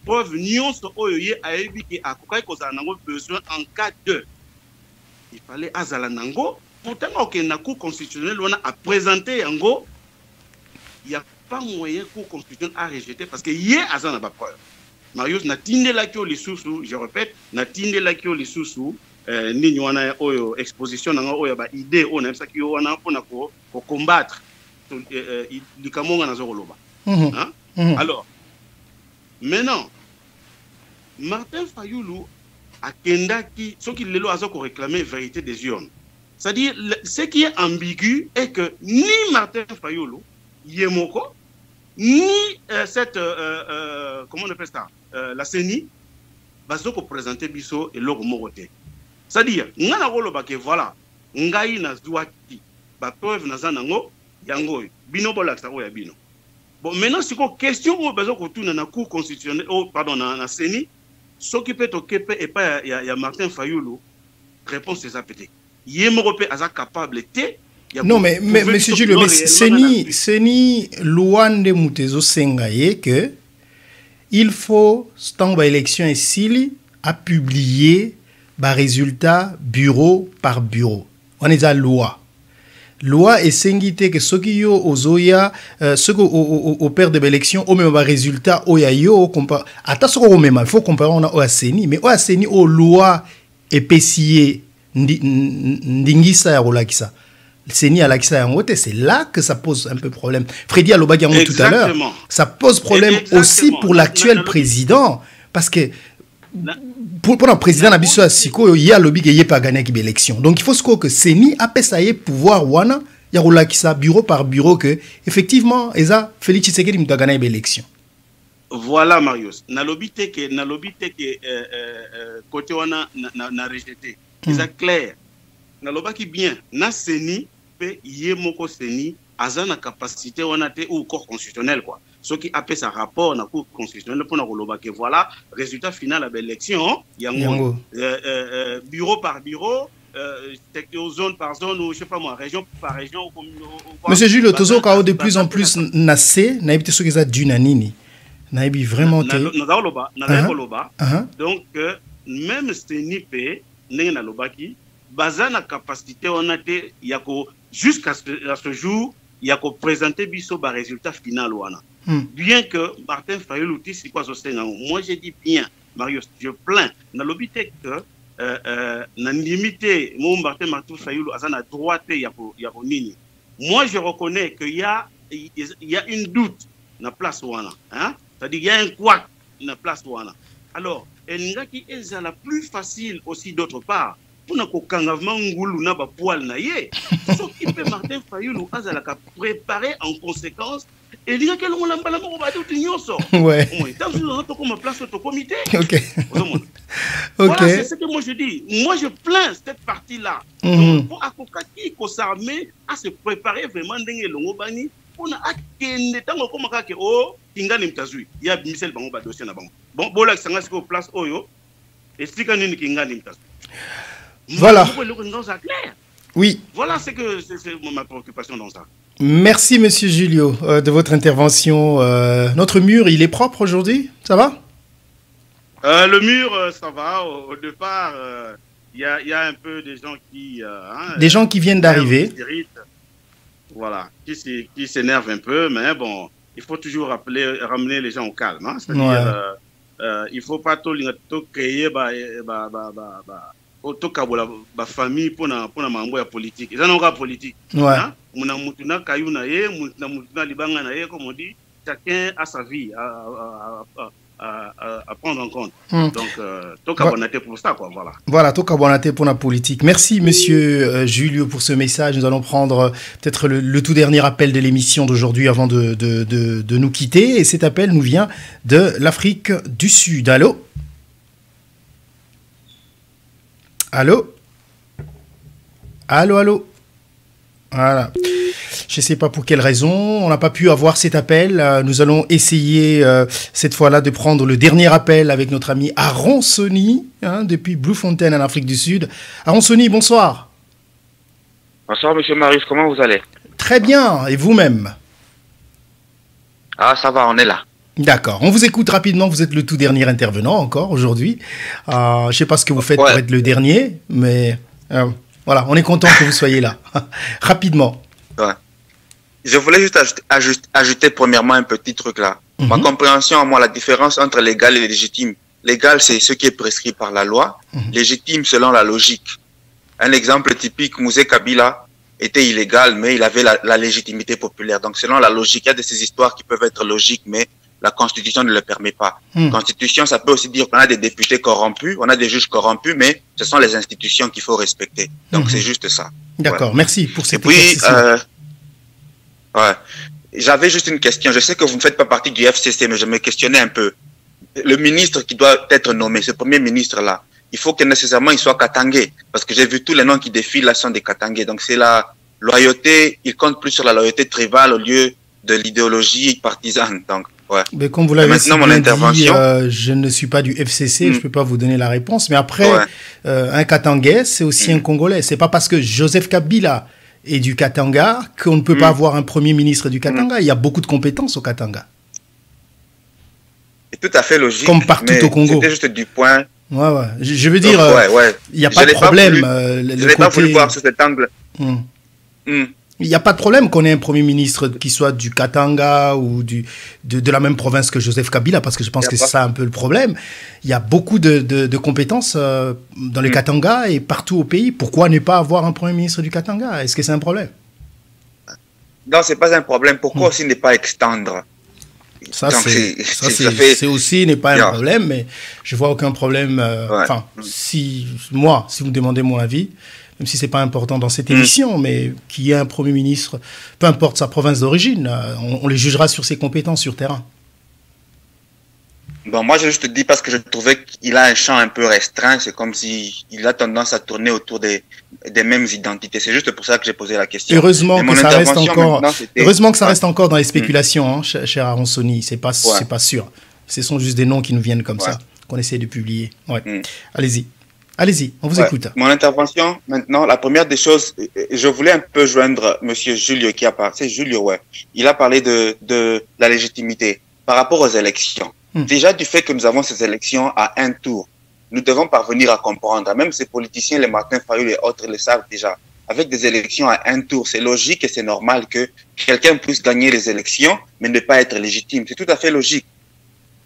preuve nyonso oyoye ayebi ki akokai kozala nango besoin en cas de. Il fallait azala nango. Pourtant, la Cour constitutionnelle a présenté Yango, il n'y a pas moyen que la Cour constitutionnelle a rejeté parce que hier, il n'y a pas preuve. Marius, n'a tindé la kio les sous, je répète, n'a tindé la kio les sous, ni wana oyo exposition na oyo ba idée on aime ça qui wana pour combattre du kamonga na zoroba. Alors, maintenant, Martin Fayulu a kendaki, ce qu'il a réclamé vérité des urnes. C'est-à-dire, ce qui est ambigu est que ni Martin Fayulu, Yemoko, ni cette, comment on appelle ça, la CENI, va se présenter Bisso et l'Oro Moroté. C'est-à-dire, ngana roloba que voilà, ngai na zouaki, ba preuve na zanango, yango, bino bolaksa oya bino. Bon, maintenant, c'est quoi question où besoin qu'on tourne dans la Cour constitutionnelle, oh, pardon, dans la CENI, ce qui peut être et pas il y a Martin Fayulu, réponse c'est ça peut-être. Yemorope a capable de non mais monsieur Julio, mais Seni Luande Mutezo Sengaye que il faut tant élection et s'il a publié ba résultat bureau par bureau. On est à loi et sengite que ceux qui yo ozoya ceux au père de l'élection au même résultat oyayo compare ata ce qu'on même il faut comparer on a au Seni mais au Seni au loi épicier ndingisa ya rolakisa Seni à l'Akisa c'est là que ça pose un peu problème. Freddy Alobagiango tout à l'heure, ça pose problème aussi pour l'actuel président parce que pour le président Nabiso Asiko il y a lobby qui pas gagné qui élection. Donc il faut que Seni a payé pouvoir wana ya rolakisa bureau par bureau que effectivement eza Félix Tshisekedi m'a gagné l'élection. Voilà Marius, na lobby te que côté wana na rejeté. C'est clair. Na lobaki bien na Seni pe yemoko Seni azana capacité wana te ou corps constitutionnel quoi. Ce qui appelle sa rapport na cour constitutionnelle pour na lobaki voilà résultat final à l'élection yango bureau par bureau zone par zone ou je sais pas moi région par région ou Monsieur Julio Tozo kao de plus en plus nassé na ebité ce que ça dunanini na ebi vraiment te donc même Seni pe na lobaki bazana capacité on a été jusqu'à ce jour il y a présenté biso ba résultat final wana bien que Martin Fayulu c'est quoi moi j'ai dit bien Marius je plains na lobité que na limité mon Martin Fayulu azana droite ya nini moi je reconnais que il y a une doute na place wana hein c'est-à-dire il y a un quoi na place wana alors elle qui est la plus facile aussi d'autre part pour na kokangavement ngulu na ba poil na ye so qui peut Martin Fayulu azala ka préparer en conséquence et dire que l'on l'a mo ba tout nyonso ouais dans une place au comité OK voilà c'est ce que moi je dis moi je plains cette partie là pour akokaki ko s'armer à se préparer vraiment ndenge longo bani pour na akende tango koma ka ke o ingani mtazui ya Michel bango ba dossier na bango bon bola sanga siko place oyo explique nini kingani mtazui. Voilà. Oui. Voilà c'est ma préoccupation dans ça. Merci, monsieur Julio, de votre intervention. Notre mur, il est propre aujourd'hui? Ça va? Le mur, ça va. Au départ, il y a un peu des gens qui... des gens qui viennent d'arriver. Voilà, qui s'énervent un peu, mais bon, il faut toujours ramener les gens au calme. Hein? C'est-à-dire, il ne faut pas tout créer la famille pour la politique. Ils n'ont pas politique. Ouais. Hein? Comme on dit, chacun a sa vie à prendre en compte. Donc, toka bonaté pour ça, quoi, voilà. Voilà, toka bonaté pour la politique. Merci, monsieur Julio, pour ce message. Nous allons prendre peut-être le tout dernier appel de l'émission d'aujourd'hui avant de nous quitter. Et cet appel nous vient de l'Afrique du Sud. Allô? Allô? Allô, allô? Voilà. Je ne sais pas pour quelle raison, on n'a pas pu avoir cet appel. Nous allons essayer cette fois-là de prendre le dernier appel avec notre ami Aaron Sony, depuis Bloemfontein en Afrique du Sud. Aaron Sony, bonsoir. Bonsoir, monsieur Marius, comment vous allez? Très bien, et vous-même? Ah, ça va, on est là. D'accord, on vous écoute rapidement, vous êtes le tout dernier intervenant encore aujourd'hui. Je ne sais pas ce que vous faites pour être le dernier, mais voilà, on est content que vous soyez là. Rapidement. Ouais. Je voulais juste ajouter premièrement un petit truc là. Ma compréhension, à moi, la différence entre légal et légitime. Légal, c'est ce qui est prescrit par la loi. Légitime, selon la logique. Un exemple typique, Mouzé Kabila était illégal, mais il avait la légitimité populaire. Donc, selon la logique, il y a de ces histoires qui peuvent être logiques, mais la Constitution ne le permet pas. Constitution, ça peut aussi dire qu'on a des députés corrompus, on a des juges corrompus, mais ce sont les institutions qu'il faut respecter. Donc, c'est juste ça. D'accord, merci pour cette précision. Ouais. J'avais juste une question. Je sais que vous ne faites pas partie du FCC, mais je me questionnais un peu. Le ministre qui doit être nommé, ce premier ministre-là, il faut que nécessairement il soit katangé. Parce que j'ai vu tous les noms qui défilent là sont des katangés. Donc c'est la loyauté, il compte plus sur la loyauté tribale au lieu de l'idéologie partisane. Donc, ouais. Mais comme vous l'avez dit, je ne suis pas du FCC, je ne peux pas vous donner la réponse. Mais après, un katangais, c'est aussi un Congolais. C'est pas parce que Joseph Kabila et du Katanga qu'on ne peut pas avoir un premier ministre du Katanga. Il y a beaucoup de compétences au Katanga. C'est tout à fait logique. Comme partout au Congo. C'était juste du point. Ouais, ouais. Je veux dire, il n'y a pas de problème. Je n'ai pas voulu voir sous cet angle. Il n'y a pas de problème qu'on ait un premier ministre qui soit du Katanga ou de la même province que Joseph Kabila, parce que je pense que c'est ça un peu le problème. Il y a beaucoup de compétences dans les Katanga et partout au pays. Pourquoi ne pas avoir un premier ministre du Katanga? Est-ce que c'est un problème? Non, ce n'est pas un problème. Pourquoi aussi ne pas extendre? Ça, c'est aussi n'est pas un problème, mais je ne vois aucun problème. Enfin, si vous me demandez mon avis, même si ce n'est pas important dans cette émission, mais qu'il y ait un Premier ministre, peu importe sa province d'origine, on les jugera sur ses compétences sur terrain. Bon, moi, je juste dis parce que je trouvais qu'il a un champ un peu restreint. C'est comme s'il a tendance à tourner autour des mêmes identités. C'est juste pour ça que j'ai posé la question. Heureusement que ça reste encore dans les spéculations, cher Aaron Sony. C'est pas sûr. Ce sont juste des noms qui nous viennent comme ça, qu'on essaie de publier. Allez-y. Allez-y, on vous écoute. Mon intervention, maintenant, la première des choses, je voulais un peu joindre monsieur Julio qui a parlé. C'est Julio, il a parlé de la légitimité par rapport aux élections. Déjà, du fait que nous avons ces élections à un tour, nous devons parvenir à comprendre. Même ces politiciens, les Martin Fayulu et autres, le savent déjà. Avec des élections à un tour, c'est logique et c'est normal que quelqu'un puisse gagner les élections, mais ne pas être légitime. C'est tout à fait logique.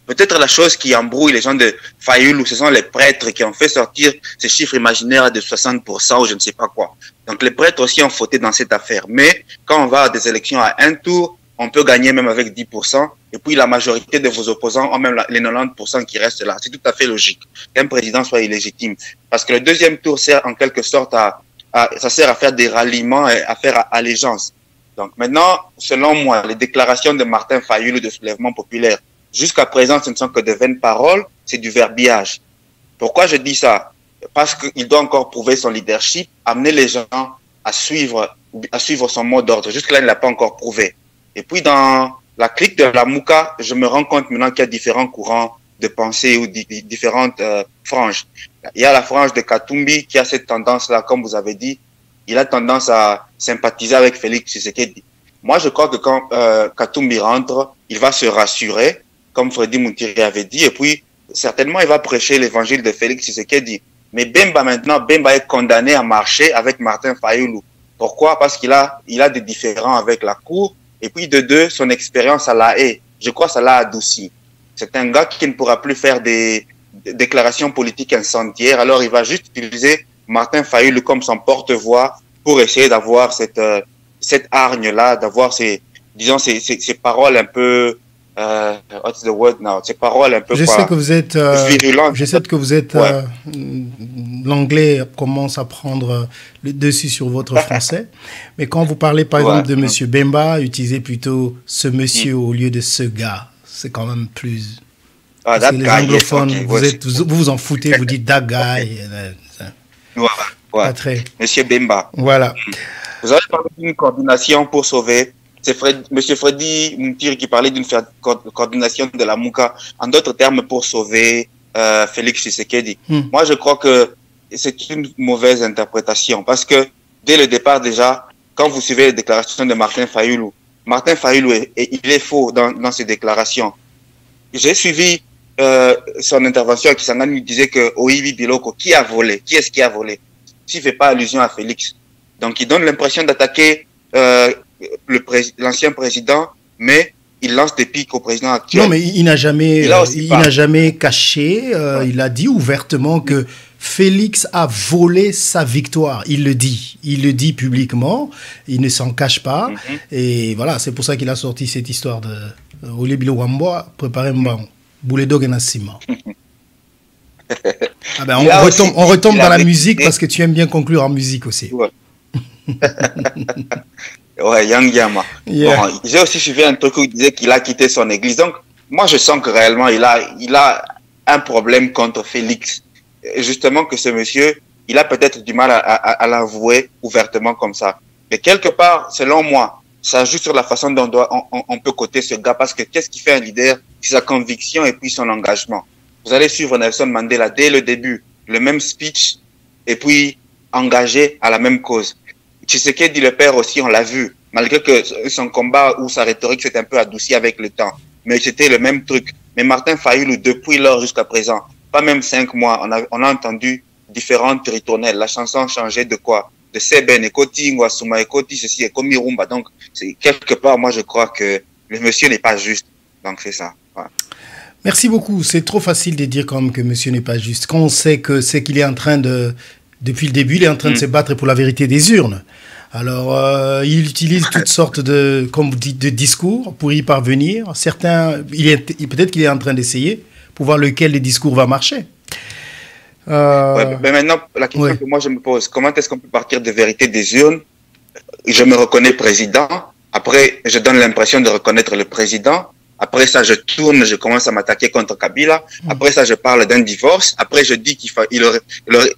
Peut-être la chose qui embrouille les gens de Fayulu, ce sont les prêtres qui ont fait sortir ces chiffres imaginaires de 60% ou je ne sais pas quoi. Donc les prêtres aussi ont fauté dans cette affaire. Mais quand on va à des élections à un tour, on peut gagner même avec 10%. Et puis la majorité de vos opposants ont même les 90% qui restent là. C'est tout à fait logique qu'un président soit illégitime. Parce que le deuxième tour sert en quelque sorte ça sert à faire des ralliements et à faire allégeance. Donc maintenant, selon moi, les déclarations de Martin Fayulu de soulèvement populaire, jusqu'à présent, ce ne sont que de vaines paroles, c'est du verbiage. Pourquoi je dis ça? Parce qu'il doit encore prouver son leadership, amener les gens à suivre son mot d'ordre. Jusque-là, il ne l'a pas encore prouvé. Et puis, dans la clique de la Mouka, je me rends compte maintenant qu'il y a différents courants de pensée ou différentes franges. Il y a la frange de Katumbi qui a cette tendance-là, comme vous avez dit, il a tendance à sympathiser avec Félix Tshisekedi. Moi, je crois que quand Katumbi rentre, il va se rassurer, comme Freddy Moutiri avait dit, et puis certainement il va prêcher l'évangile de Félix Tshisekedi. Mais Bemba maintenant, Bemba est condamné à marcher avec Martin Fayoulou. Pourquoi? Parce qu'il a des différends avec la cour, et puis de deux, son expérience à la haie, je crois que ça l'a adouci. C'est un gars qui ne pourra plus faire des déclarations politiques incendiaires, alors il va juste utiliser Martin Fayoulou comme son porte-voix pour essayer d'avoir cette hargne-là, d'avoir ces paroles un peu, what's the word now? Ces paroles un peu sais que vous êtes virulentes. Je sais que vous êtes l'anglais commence à prendre le dessus sur votre français, mais quand vous parlez par exemple de Monsieur Bemba, utilisez plutôt ce monsieur au lieu de ce gars. C'est quand même plus. Parce que les anglophones, vous vous en foutez, vous dites that guy. Pas très. Monsieur Bemba. Voilà. Vous avez parlé d'une coordination pour sauver. C'est Monsieur Freddy Moutiri qui parlait d'une coordination de la Mouka, en d'autres termes, pour sauver Félix Tshisekedi. Moi, je crois que c'est une mauvaise interprétation parce que dès le départ déjà, quand vous suivez les déclarations de Martin Fayoulou, il est faux dans ses déclarations. J'ai suivi son intervention à Kisangani, il disait que Oibi Biloko, qui a volé? Qui est-ce qui a volé? S'il ne fait pas allusion à Félix. Donc, il donne l'impression d'attaquer l'ancien président, mais il lance des piques au président actuel. Non, mais il n'a jamais caché, il a dit ouvertement que Félix a volé sa victoire. Il le dit publiquement, il ne s'en cache pas. Et voilà, c'est pour ça qu'il a sorti cette histoire de Olebilo Wamboa, préparez moi, Bouledo Genassima. Ah ben, on retombe dans la musique parce que tu aimes bien conclure en musique aussi. Ouais, Yang Yama. Yeah. Bon, j'ai aussi suivi un truc où il disait qu'il a quitté son église. Donc, moi, je sens que réellement, il a un problème contre Félix. Et justement, que ce monsieur, il a peut-être du mal à l'avouer ouvertement comme ça. Mais quelque part, selon moi, ça joue sur la façon dont on peut coter ce gars. Parce que qu'est-ce qui fait un leader? C'est sa conviction et puis son engagement. Vous allez suivre Nelson Mandela dès le début, le même speech, et puis engagé à la même cause. Tshisekedi le père aussi, on l'a vu, malgré que son combat ou sa rhétorique s'est un peu adoucie avec le temps. Mais c'était le même truc. Mais Martin Fayoulou, depuis lors jusqu'à présent, pas même 5 mois, on a entendu différentes ritournelles. La chanson changeait de quoi? De Seben, Ekoti, Ngwasuma, Ekoti, ceci, Ekomi Rumba. Donc, c'est quelque part, moi, je crois que le monsieur n'est pas juste. Donc, c'est ça. Voilà. Merci beaucoup. C'est trop facile de dire comme que monsieur n'est pas juste. Quand on sait que c'est qu'il est en train de, depuis le début, il est en train de se battre pour la vérité des urnes. Alors, il utilise toutes sortes de, comme vous dites, de discours pour y parvenir. Certains, peut-être qu'il est en train d'essayer pour voir lequel des discours va marcher. Ouais, mais maintenant, la question que moi je me pose, comment est-ce qu'on peut partir de vérité des urnes? Je me reconnais président. Après, je donne l'impression de reconnaître le président. Après ça, je tourne, je commence à m'attaquer contre Kabila. Après ça, je parle d'un divorce. Après, je dis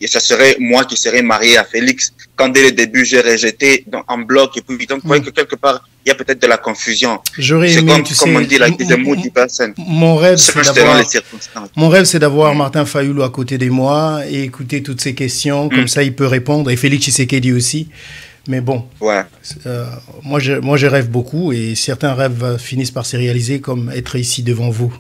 ça serait moi qui serais marié à Félix. Quand dès le début, j'ai rejeté en bloc. Et puis, donc, vous voyez que quelque part, il y a peut-être de la confusion. J'aurais aimé, comme on dit, like, the moody person. Mon rêve, c'est d'avoir Martin Fayoulou à côté de moi et écouter toutes ces questions. Comme ça, il peut répondre. Et Félix Tshisekedi aussi. Mais bon, moi je rêve beaucoup et certains rêves finissent par se réaliser comme être ici devant vous.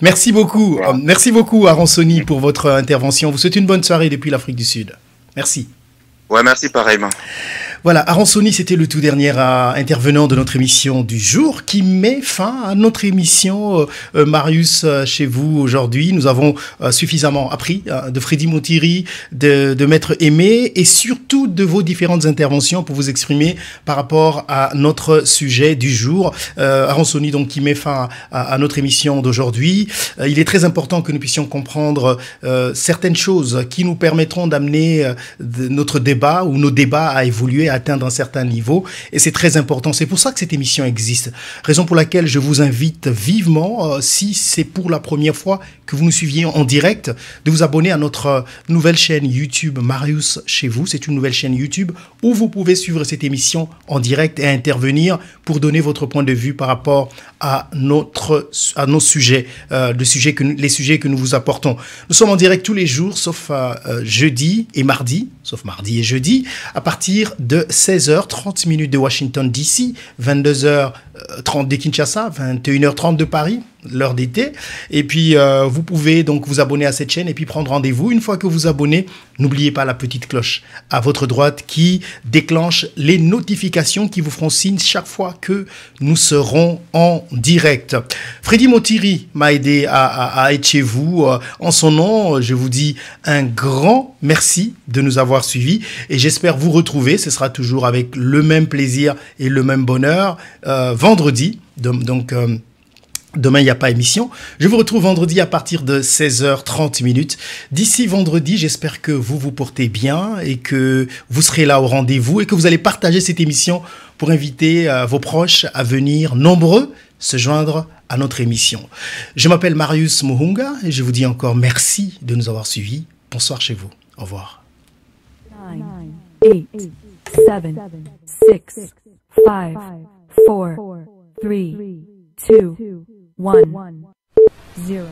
Merci beaucoup. Merci beaucoup Aaron Sony pour votre intervention. Vous souhaitez une bonne soirée depuis l'Afrique du Sud. Merci. Ouais, merci pareillement. Voilà, Aaron Sony, c'était le tout dernier intervenant de notre émission du jour qui met fin à notre émission Marius chez vous aujourd'hui. Nous avons suffisamment appris de Freddy Moutiri, de Maître Aimé et surtout de vos différentes interventions pour vous exprimer par rapport à notre sujet du jour. Aaron Sony, donc, qui met fin à notre émission d'aujourd'hui. Il est très important que nous puissions comprendre certaines choses qui nous permettront d'amener notre débat ou nos débats à évoluer, à atteindre un certain niveau, et c'est très important. C'est pour ça que cette émission existe. Raison pour laquelle je vous invite vivement, si c'est pour la première fois que vous nous suiviez en direct, de vous abonner à notre nouvelle chaîne YouTube Marius chez vous. C'est une nouvelle chaîne YouTube où vous pouvez suivre cette émission en direct et intervenir pour donner votre point de vue par rapport à nos sujets, les sujets que nous vous apportons. Nous sommes en direct tous les jours, sauf jeudi et mardi, sauf mardi et jeudi, à partir de de 16h, 30 minutes de Washington DC, 22h30 de Kinshasa, 21h30 de Paris, l'heure d'été. Et puis, vous pouvez donc vous abonner à cette chaîne et puis prendre rendez-vous. Une fois que vous abonnez, n'oubliez pas la petite cloche à votre droite qui déclenche les notifications qui vous feront signe chaque fois que nous serons en direct. Freddy Motiri m'a aidé à être chez vous. En son nom, je vous dis un grand merci de nous avoir suivis et j'espère vous retrouver. Ce sera toujours avec le même plaisir et le même bonheur vendredi. Donc, demain, il n'y a pas émission. Je vous retrouve vendredi à partir de 16h30 minutes. D'ici vendredi, j'espère que vous vous portez bien et que vous serez là au rendez-vous et que vous allez partager cette émission pour inviter vos proches à venir nombreux se joindre à notre émission. Je m'appelle Marius Muhunga et je vous dis encore merci de nous avoir suivis. Bonsoir chez vous. Au revoir. 9, 8, 7, 6, 5, 4, 3, 2, 1, 0.